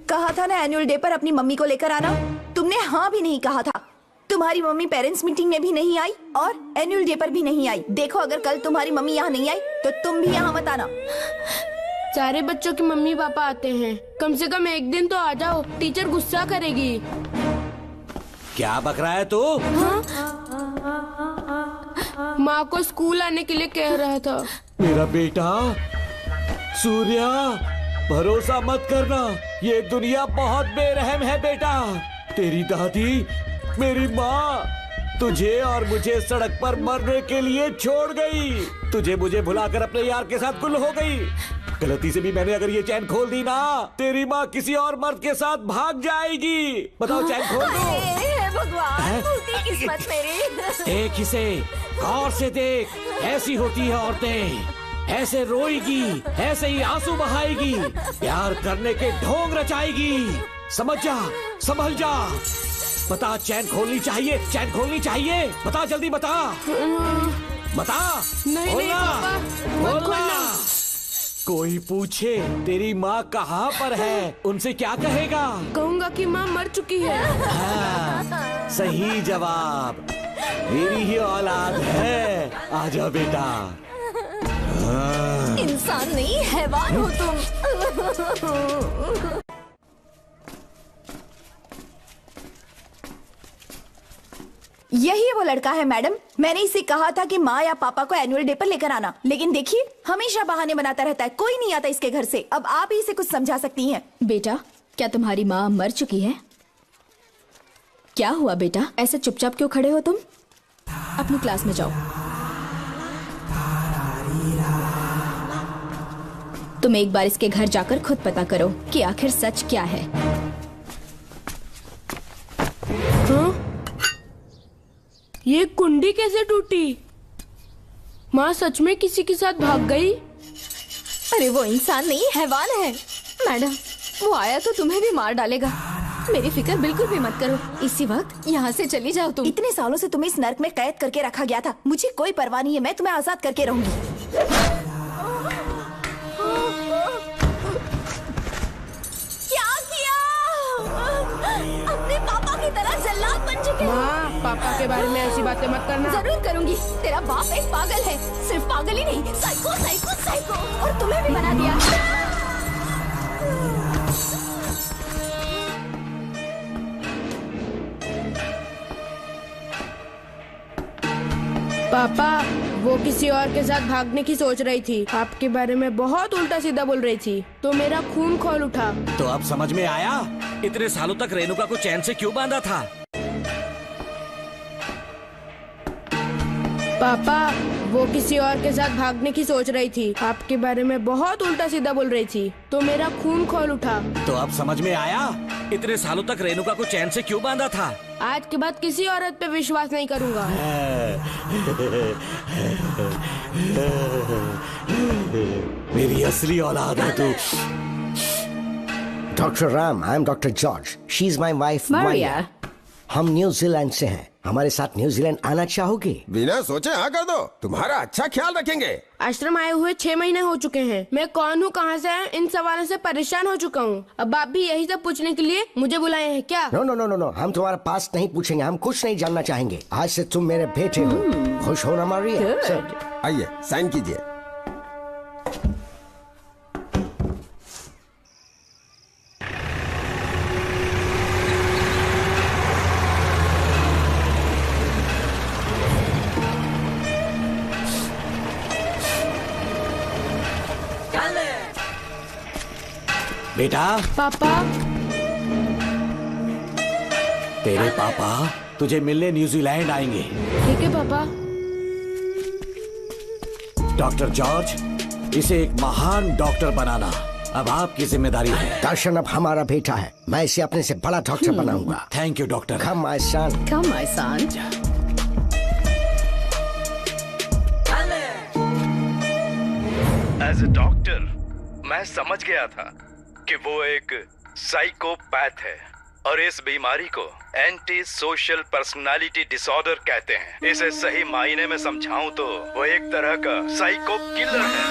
कहा था ना एनुअल डे पर अपनी मम्मी को लेकर आना, तुमने हाँ भी नहीं कहा था। तुम्हारी मम्मी पेरेंट्स मीटिंग में भी नहीं आई और एनुअल डे पर भी नहीं आई। देखो, अगर कल तुम्हारी मम्मी यहाँ नहीं आई तो तुम भी यहाँ मत आना। सारे बच्चों की मम्मी पापा आते हैं, कम से कम एक दिन तो आ जाओ, टीचर गुस्सा करेगी। क्या बक रहा है तू? माँ को स्कूल आने के लिए कह रहा था। मेरा बेटा सूर्या, भरोसा मत करना, ये दुनिया बहुत बेरहम है बेटा। तेरी दादी, मेरी माँ, तुझे और मुझे सड़क पर मरने के लिए छोड़ गई। तुझे मुझे भुलाकर अपने यार के साथ गुल हो गई। गलती से भी मैंने अगर ये चैन खोल दी ना, तेरी माँ किसी और मर्द के साथ भाग जाएगी। बताओ चैन खोल दो। भगवान, टूटी किस्मत मेरी। देख इसे, गौर से देख। ऐसी होती है औरतें, ऐसे रोएगी, ऐसे ही आंसू बहाएगी, प्यार करने के ढोंग रचाएगी। समझ जा, संभल जा। बता, चैन खोलनी चाहिए, चैन खोलनी चाहिए। बता, जल्दी बता, बता। नहीं नहीं पापा, मत खोलना। कोई पूछे तेरी माँ कहाँ पर है, उनसे क्या कहेगा? कहूँगा कि माँ मर चुकी है। हाँ, सही जवाब। मेरी ही औलाद है। आजा बेटा। हाँ। इंसान नहीं, हैवान हो तुम। यही वो लड़का है मैडम। मैंने इसे कहा था कि माँ या पापा को एनुअल डे पर लेकर आना, लेकिन देखिए हमेशा बहाने बनाता रहता है। कोई नहीं आता इसके घर से। अब आप ही इसे कुछ समझा सकती हैं। बेटा, क्या तुम्हारी माँ मर चुकी है? क्या हुआ बेटा, ऐसे चुपचाप क्यों खड़े हो तुम? अपनी क्लास में जाओ। तुम एक बार इसके घर जाकर खुद पता करो कि आखिर सच क्या है। हाँ? ये कुंडी कैसे टूटी? माँ सच में किसी के साथ भाग गई? अरे वो इंसान नहीं, हैवान है। मैडम, वो आया तो तुम्हें भी मार डालेगा। मेरी फिक्र बिल्कुल भी मत करो। इसी वक्त यहाँ से चली जाओ तुम। इतने सालों से तुम्हें इस नर्क में कैद करके रखा गया था। मुझे कोई परवाह नहीं है, मैं तुम्हें आजाद करके रहूंगी। अपने पापा की तरह जल्लाद बन चुके हो। माँ, पापा के बारे में ऐसी बातें मत करना। जरूर करूंगी। तेरा बाप एक पागल है। सिर्फ पागल ही नहीं, साइको साइको साइको। और तुम्हें भी बना दिया। पापा, वो किसी और के साथ भागने की सोच रही थी। आपके बारे में बहुत उल्टा सीधा बोल रही थी, तो मेरा खून खौल उठा। तो अब समझ में आया इतने सालों तक रेणुका को चैन से क्यों बांधा था? पापा, वो किसी और के साथ भागने की सोच रही थी। आपके बारे में बहुत उल्टा सीधा बोल रही थी, तो मेरा खून खौल उठा। तो अब समझ में आया इतने सालों तक रेणुका को चैन से क्यों बांधा था? आज के बाद किसी औरत पे विश्वास नहीं करूंगा। मेरी असली औलाद है तू। Doctor Ram, I am doctor George. She is my wife Maria. हम न्यूजीलैंड से हैं। हमारे साथ न्यूजीलैंड आना चाहोगे? बिना सोचे हाँ कर दो, तुम्हारा अच्छा ख्याल रखेंगे। आश्रम आए हुए 6 महीने हो चुके हैं। मैं कौन हूँ, कहाँ से आया, इन सवालों से परेशान हो चुका हूँ। अब आप भी यही सब पूछने के लिए मुझे बुलाए हैं क्या? No no no no no, हम तुम्हारा पास नहीं पूछेंगे। हम कुछ नहीं जानना चाहेंगे। आज से तुम मेरे बेटे हो। खुश हो ना मारिया? आइए साइन कीजिए। बेटा। पापा। तेरे पापा तुझे मिलने न्यूजीलैंड आएंगे। ठीक है पापा। डॉक्टर जॉर्ज, इसे एक महान डॉक्टर बनाना अब आपकी जिम्मेदारी है। दर्शन अब हमारा बेटा है। मैं इसे अपने से बड़ा डॉक्टर बनाऊंगा। Thank you doctor. Come my son. Come my son. As a doctor मैं समझ गया था कि वो एक साइकोपैथ है और इस बीमारी को एंटी सोशल पर्सनालिटी डिसऑर्डर कहते हैं। इसे सही मायने में समझाऊं तो वो एक तरह का साइको किलर है।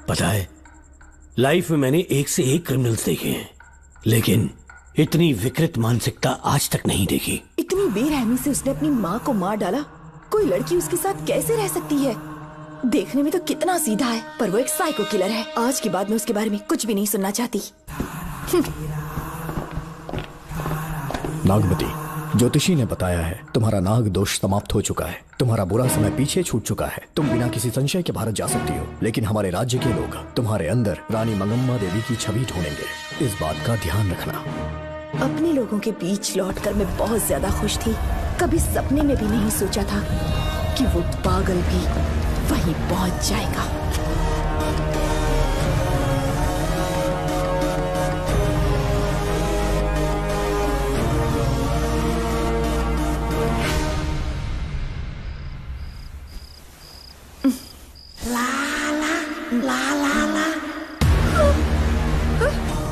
पता है, लाइफ में मैंने एक से एक क्रिमिनल्स देखे हैं, लेकिन इतनी विकृत मानसिकता आज तक नहीं देखी। इतनी बेरहमी से उसने अपनी माँ को मार डाला। कोई लड़की उसके साथ कैसे रह सकती है? देखने में तो कितना सीधा है, पर वो एक साइको किलर है। आज के बाद मैं उसके बारे में कुछ भी नहीं सुनना चाहती। नागमती, ज्योतिषी ने बताया है तुम्हारा नाग दोष समाप्त हो चुका है। तुम्हारा बुरा समय पीछे छूट चुका है। तुम बिना किसी संशय के भारत जा सकती हो, लेकिन हमारे राज्य के लोग तुम्हारे अंदर रानी मंगम्मा देवी की छवि ढूंढेंगे। इस बात का ध्यान रखना। अपने लोगों के बीच लौटकर मैं बहुत ज्यादा खुश थी। कभी सपने में भी नहीं सोचा था कि वो पागल भी वहीं पहुंच जाएगा।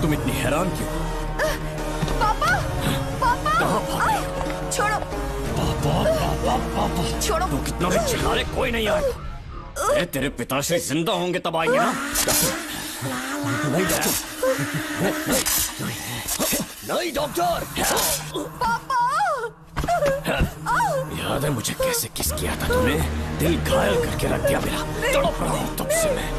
तुम इतनी हैरान क्यों? पापा, पापा, छोड़ो, छोड़ो। तू कितना भी चिल्ला ले, कोई नहीं आएगा। तेरे पिताश्री जिंदा होंगे तब आएंगे ना। नहीं डॉक्टर। पापा, याद है मुझे कैसे किस किया था तूने? दिल घायल करके रख दिया मेरा। तड़प रहा हूँ तब से मैं।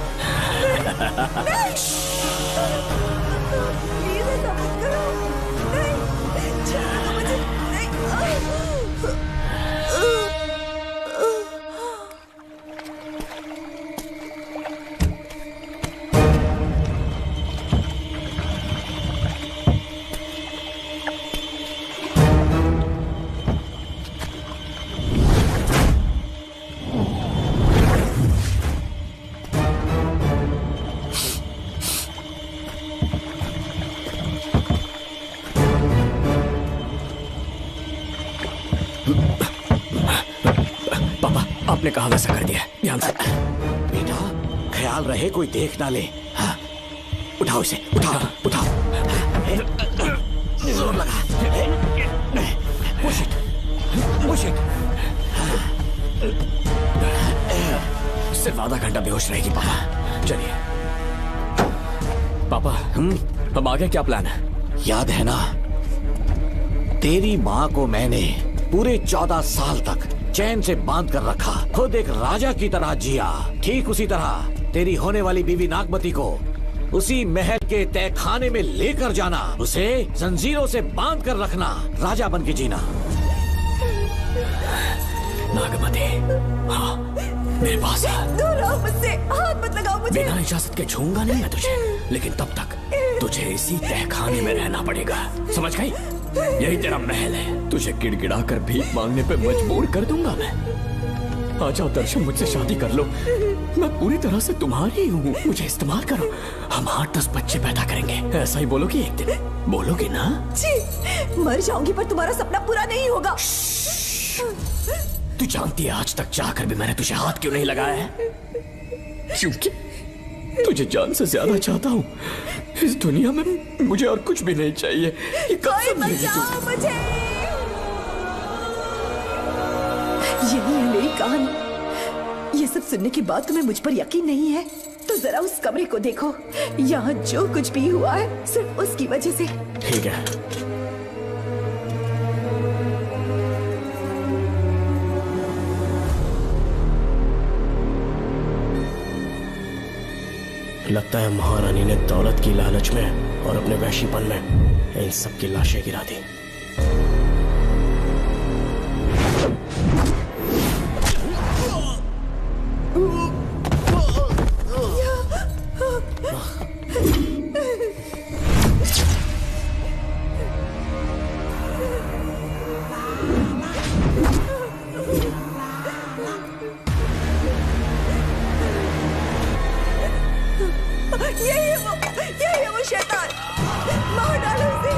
आपने कहा वैसा कर दिया, ध्यान से। बेटा ख्याल रहे कोई देख ना ले। हाँ। उठाओ इसे, उठाओ उठाओ। जोर लगा। Push it, push it. सिर्फ आधा घंटा बेहोश रहेगी पापा। चलिए पापा, अब आगे क्या प्लान है? याद है ना, तेरी माँ को मैंने पूरे 14 साल तक चैन से बांध कर रखा। खुद एक राजा की तरह जिया। ठीक उसी तरह तेरी होने वाली बीवी नागमती को उसी महल के तहखाने में लेकर जाना, उसे जंजीरों से बांध कर रखना, राजा बन के जीना। नागमती, हाँ मेरे पास आ। दूर रहो मुझसे, हाथ मत लगाओ मुझे। बिना इजाजत के छूऊंगा नहीं मैं तुझे, लेकिन तब तक तुझे इसी तहखाने में रहना पड़ेगा, समझ गई? यही तेरा महल है। तुझे गिड़गिड़ा कर भीख मांगने पे मजबूर कर दूंगा मैं। आ जाओ दर्शन, मुझसे शादी कर लो। मैं पूरी तरह से तुम्हारी हूँ, मुझे इस्तेमाल करो। हम 8-10 बच्चे पैदा करेंगे। ऐसा ही बोलोगी एक दिन? बोलोगी ना? जी, मर जाऊंगी पर तुम्हारा सपना पूरा नहीं होगा। तू जानती है आज तक चाहकर भी मैंने तुझे हाथ क्यों नहीं लगाया है? क्योंकि तुझे जान से ज्यादा चाहता हूँ। इस दुनिया में मुझे और कुछ भी नहीं चाहिए। ये कोई बचाओ मुझे। यही है मेरी कहानी। ये सब सुनने के बाद तुम्हें मुझ पर यकीन नहीं है तो जरा उस कमरे को देखो। यहाँ जो कुछ भी हुआ है सिर्फ उसकी वजह से। ठीक है, लगता है महारानी ने दौलत की लालच में और अपने वैशीपन में इन सब की लाशें गिरा दी। यही है वो शैतान। मार डालो उसे।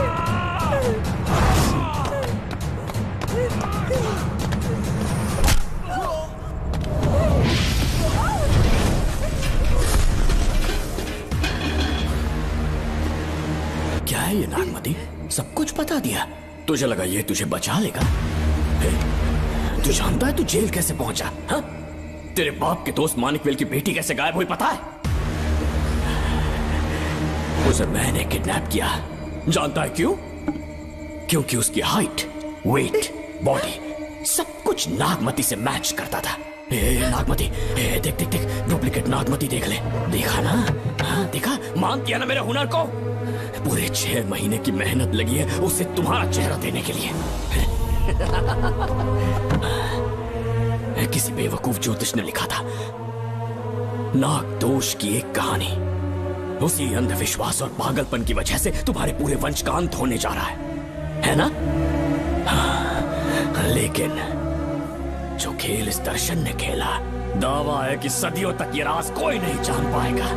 क्या है ये नागमती? सब कुछ बता दिया। तुझे लगा ये तुझे बचा लेगा? तू जानता है तू जेल कैसे पहुंचा? हाँ? तेरे बाप के दोस्त मानिकवेल की बेटी कैसे गायब हुई पता है? उसे मैंने किडनैप किया। जानता है क्यों? क्योंकि उसकी हाइट, वेट, बॉडी सब कुछ नागमती से मैच करता था। नागमती, देख देख देख, डुप्लीकेट नागमती देख ले। देखा ना? हाँ देखा? मान किया ना मेरे हुनर को? पूरे 6 महीने की मेहनत लगी है उसे तुम्हारा चेहरा देने के लिए। किसी बेवकूफ ज्योतिष ने लिखा था, नाग दोष की एक कहानी। उसी अंधविश्वास और पागलपन की वजह से तुम्हारे पूरे वंश का अंत होने जा रहा है। है ना? हाँ, लेकिन जो खेल इस दर्शन ने खेला, दावा है कि सदियों तक ये राज कोई नहीं जान पाएगा।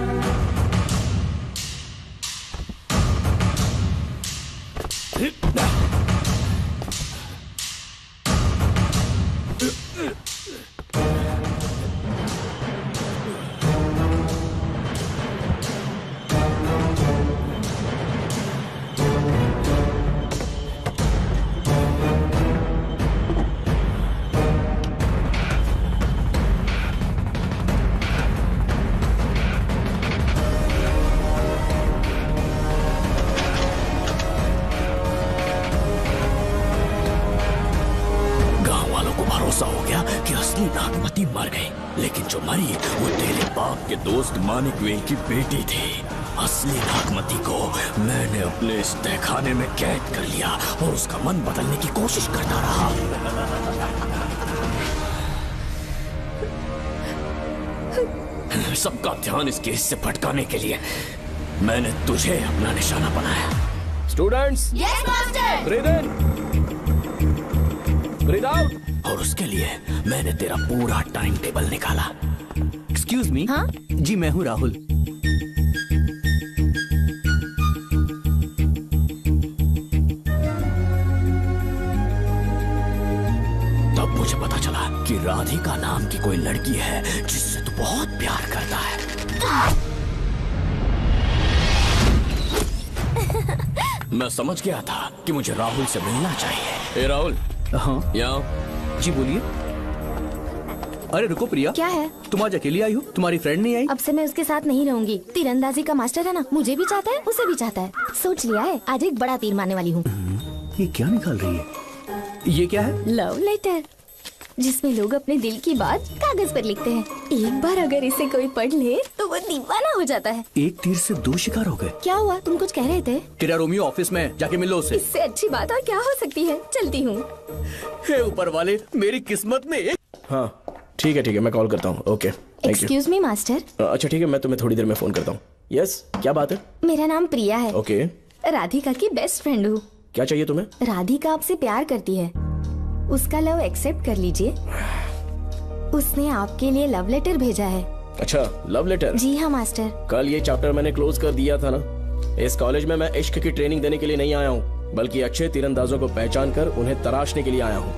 मानिक वेल की बेटी थी। असली नागमती को मैंने अपने इस तहखाने में कैद कर लिया और उसका मन बदलने की कोशिश करता रहा। सबका ध्यान इस केस से भटकाने के लिए मैंने तुझे अपना निशाना बनाया। Students, yes master. ब्रीथ इन, ब्रीथ आउट। और उसके लिए मैंने तेरा पूरा टाइम टेबल निकाला। Excuse me. हाँ? जी मैं हूँ राहुल। तब मुझे पता चला कि राधिका नाम की कोई लड़की है जिससे तू बहुत प्यार करता है। मैं समझ गया था कि मुझे राहुल से मिलना चाहिए। ए राहुल। हाँ यहाँ। जी बोलिए। अरे रुको प्रिया, क्या है? तुम आज अकेली आई हो? तुम्हारी फ्रेंड नहीं आई? अब से मैं उसके साथ नहीं रहूंगी। तीरंदाजी का मास्टर है ना, मुझे भी चाहता है, उसे भी चाहता है। सोच लिया है, आज एक बड़ा तीर मारने वाली हूँ। ये क्या निकाल रही है? ये क्या है? लव लेटर, जिसमें लोग अपने दिल की बात कागज पर लिखते हैं। एक बार अगर इसे कोई पढ़ ले तो वो दीवाना हो जाता है। एक तीर से दो शिकार हो गए। क्या हुआ? तुम कुछ कह रहे थे? तेरा रोमियो ऑफिस में, जाके मिल लो उससे। इससे अच्छी बात और क्या हो सकती है? चलती हूँ। हे ऊपर वाले, मेरी किस्मत में एक। हाँ ठीक है, मैं कॉल करता हूँ। Okay, excuse me master. अच्छा ठीक है, मैं तुम्हें थोड़ी देर में फोन करता हूँ। यस, क्या बात है? मेरा नाम प्रिया है। ओके। राधिका की बेस्ट फ्रेंड हूँ। क्या चाहिए तुम्हें? राधिका आपसे प्यार करती है, उसका लव एक्सेप्ट कर लीजिए। उसने आपके लिए लव लेटर भेजा है। अच्छा, लव लेटर? जी हाँ मास्टर। कल ये चैप्टर मैंने क्लोज कर दिया था ना। इस कॉलेज में मैं इश्क की ट्रेनिंग देने के लिए नहीं आया हूँ, बल्कि अच्छे तीरंदाजों को पहचान कर उन्हें तराशने के लिए आया हूँ।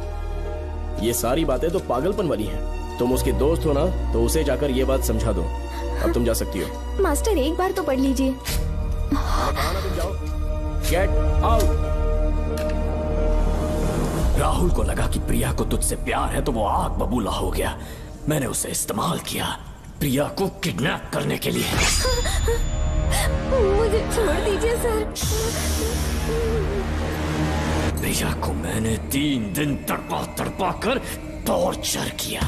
ये सारी बातें तो पागलपन वाली हैं। तुम उसकी दोस्त हो ना, तो उसे जाकर ये बात समझा दो। अब तुम जा सकती हो। मास्टर एक बार तो पढ़ लीजिए। Get out. राहुल को लगा कि प्रिया को तुझसे प्यार है तो वो आग बबूला हो गया। मैंने उसे इस्तेमाल किया प्रिया को किडनैप करने के लिए। मुझे छोड़ दीजिए सर। प्रिया को मैंने 3 दिन तड़पा कर टॉर्चर किया।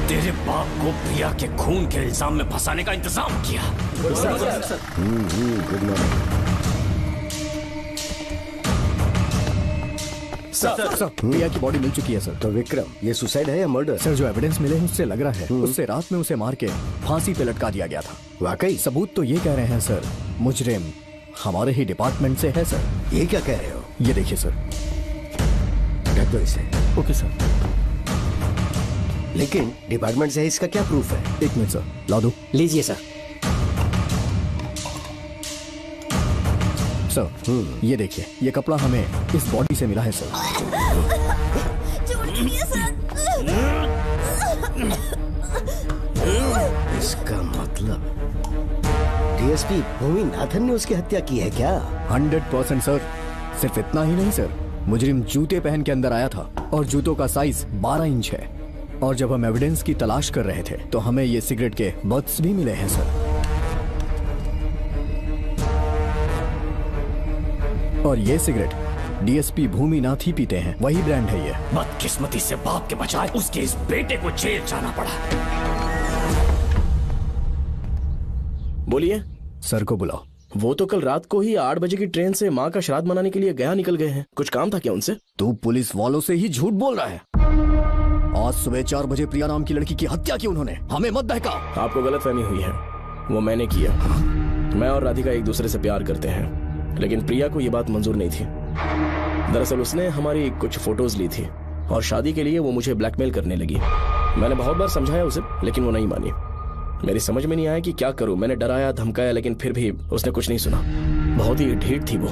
तेरे बाप को प्रिया के खून के इल्जाम में फंसाने का इंतजाम किया। गुड मॉर्निंग सर, प्रिया की बॉडी मिल चुकी है सर। तो विक्रम, ये सुसाइड है या मर्डर? सर जो एविडेंस मिले हैं उससे लग रहा है उससे रात में उसे मार के फांसी पे लटका दिया गया था। वाकई? सबूत तो ये कह रहे हैं सर, मुजरिम हमारे ही डिपार्टमेंट से है सर। ये क्या कह रहे हो? ये देखिए सर। रख दो इसे। Okay sir. लेकिन डिपार्टमेंट से इसका क्या प्रूफ है? 1 मिनट सर, ला दो। लीजिए सर। सर ये देखिए, ये कपड़ा हमें इस बॉडी से मिला है सर। इसका मतलब डीएसपी भूमि नाथन ने उसकी हत्या की है क्या? 100% सर। सिर्फ इतना ही नहीं सर, मुजरिम जूते पहन के अंदर आया था और जूतों का साइज 12 इंच है। और जब हम एविडेंस की तलाश कर रहे थे तो हमें ये सिगरेट के बट्स भी मिले हैं सर। और ये सिगरेट डीएसपी भूमि नाथ ही पीते हैं, वही ब्रांड है ये। बदकिस्मती से बाप के बजाय उसके इस बेटे को जेल जाना पड़ा। बोलिए। सर को बुलाओ। वो तो कल रात को ही 8 बजे की ट्रेन से माँ का श्राद्ध मनाने के लिए गया निकल गए हैं। कुछ काम था क्या उनसे? तू पुलिस वालों से ही झूठ बोल रहा है। आज सुबह 4 बजे प्रिया नाम की लड़की की हत्या की उन्होंने। हमें मत बहका। आपको गलतफहमी हुई है, वो मैंने किया। मैं और राधिका एक दूसरे से प्यार करते हैं, लेकिन प्रिया को ये बात मंजूर नहीं थी। दरअसल उसने हमारी कुछ फोटोज ली थी और शादी के लिए वो मुझे ब्लैकमेल करने लगी। मैंने बहुत बार समझाया उसे, लेकिन वो नहीं मानी। मेरी समझ में नहीं आया कि क्या करूं। मैंने डराया धमकाया, लेकिन फिर भी उसने कुछ नहीं सुना। बहुत ही ढीठ थी वो,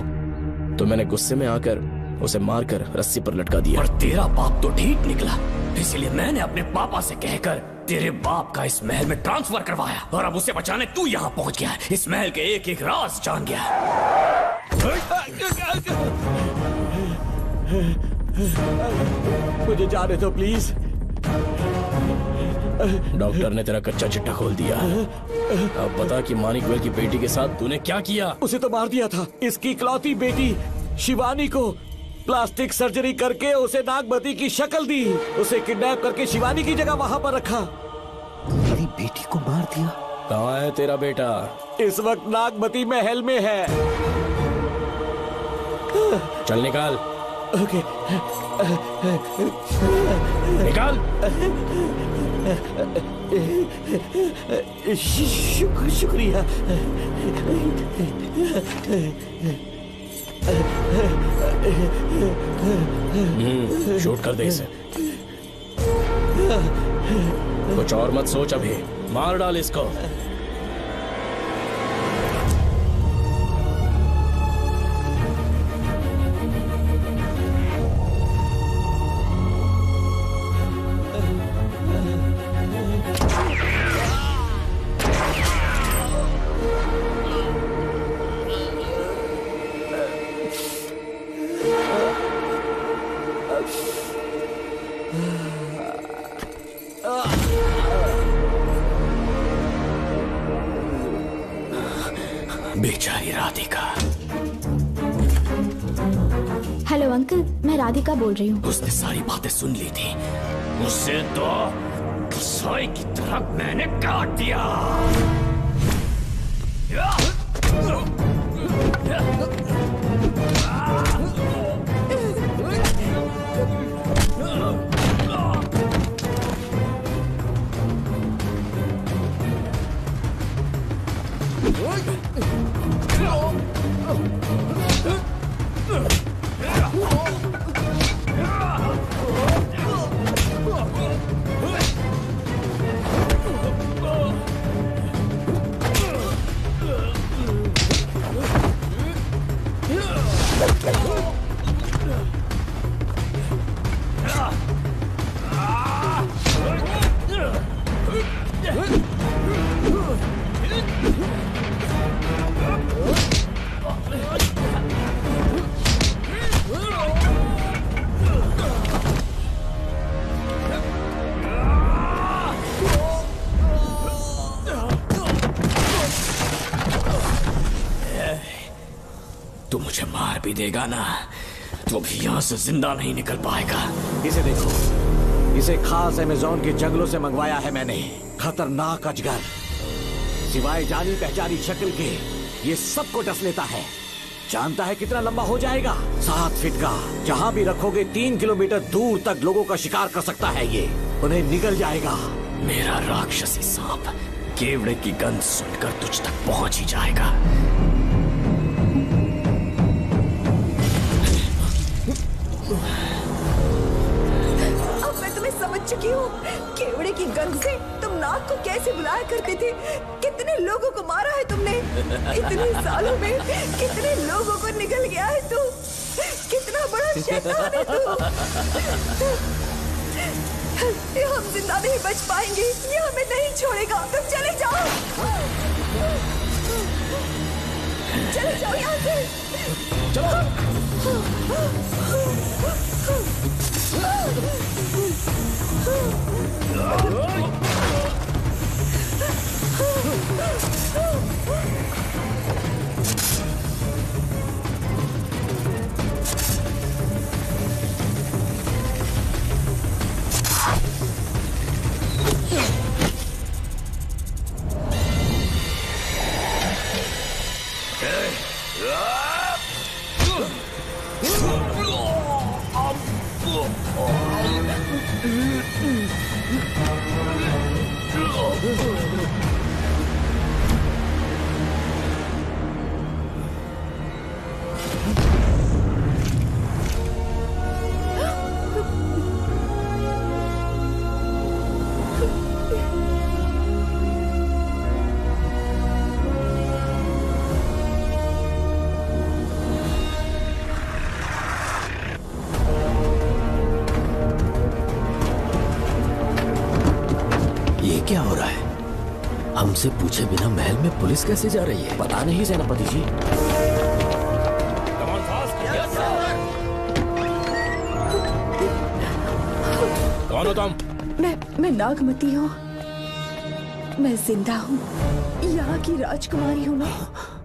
तो मैंने गुस्से में आकर उसे मारकर रस्सी पर लटका दिया। और तेरा बाप तो ढीठ निकला, इसलिए मैंने अपने पापा से कहकर तेरे बाप का इस महल में ट्रांसफर करवाया, और अब उसे बचाने तू यहाँ पहुँच गया है। इस महल के एक एक राज जान गया है। मुझे जाने दो प्लीज। डॉक्टर ने तेरा कच्चा चिट्ठा खोल दिया। अब बता कि मानिक वेल की बेटी के साथ तूने क्या किया? उसे तो मार दिया था। इसकी इकलौती बेटी शिवानी को प्लास्टिक सर्जरी करके उसे नागमती की शक्ल दी। उसे किडनैप करके शिवानी की जगह वहां पर रखा। मेरी बेटी को मार दिया? कहाँ है तेरा बेटा? इस वक्त नागमती महल में है। चल निकाल। ओके। निकाल। शुक्रिया। शूट कर दे इसे। कुछ और मत सोच, अभी मार डाल इसको। बेचारी राधिका। हेलो अंकल, मैं राधिका बोल रही हूँ। उसने सारी बातें सुन ली थी। उसे तो कसाई की तरह मैंने काट दिया। तू मुझे मार भी देगा ना, तो भी यहाँ से जिंदा नहीं निकल पाएगा। इसे देखो, इसे खास अमेज़न के जंगलों से मंगवाया है मैंने। खतरनाक अजगर, सिवाय जानी पहचानी शक्ल के ये सबको डस लेता है। जानता है कितना लंबा हो जाएगा? 7 फीट का। जहाँ भी रखोगे 3 किलोमीटर दूर तक लोगों का शिकार कर सकता है ये। उन्हें निगल जाएगा। मेरा राक्षसी सांप केवड़े की गंध सुनकर तुझ तक पहुंच ही जाएगा। अब मैं तुम्हें समझ चुकी हूँ। केवड़े की गंध से तुम नाग को कैसे बुलाया करते थे। कितने लोगों को मारा है तुमने। इतने सालों में कितने लोगों को निगल गया है तू। कितना बड़ा शैतान है तू। हम जिंदा नहीं बच पाएंगे। ये हमें नहीं छोड़ेगा। तुम चले जाओ, चले जाओ यहाँ से। क्या हो रहा है? हमसे पूछे बिना महल में पुलिस कैसे जा रही है? पता नहीं सेनापति जी। कौन हो तुम? मैं नागमती हूँ। मैं जिंदा हूँ, यहाँ की राजकुमारी हूँ मैं।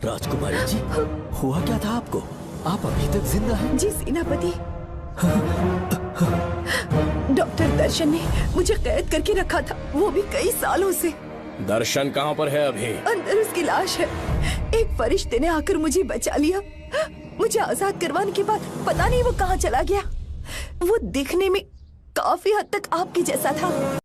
राजकुमारी जी, हुआ क्या था आपको? आप अभी तक जिंदा हैं? जी सेनापति। डॉक्टर दर्शन ने मुझे कैद करके रखा था, वो भी कई सालों से। दर्शन कहाँ पर है अभी? अंदर उसकी लाश है। एक फरिश्ते ने आकर मुझे बचा लिया। मुझे आजाद करवाने के बाद पता नहीं वो कहाँ चला गया। वो दिखने में काफी हद तक आपके जैसा था।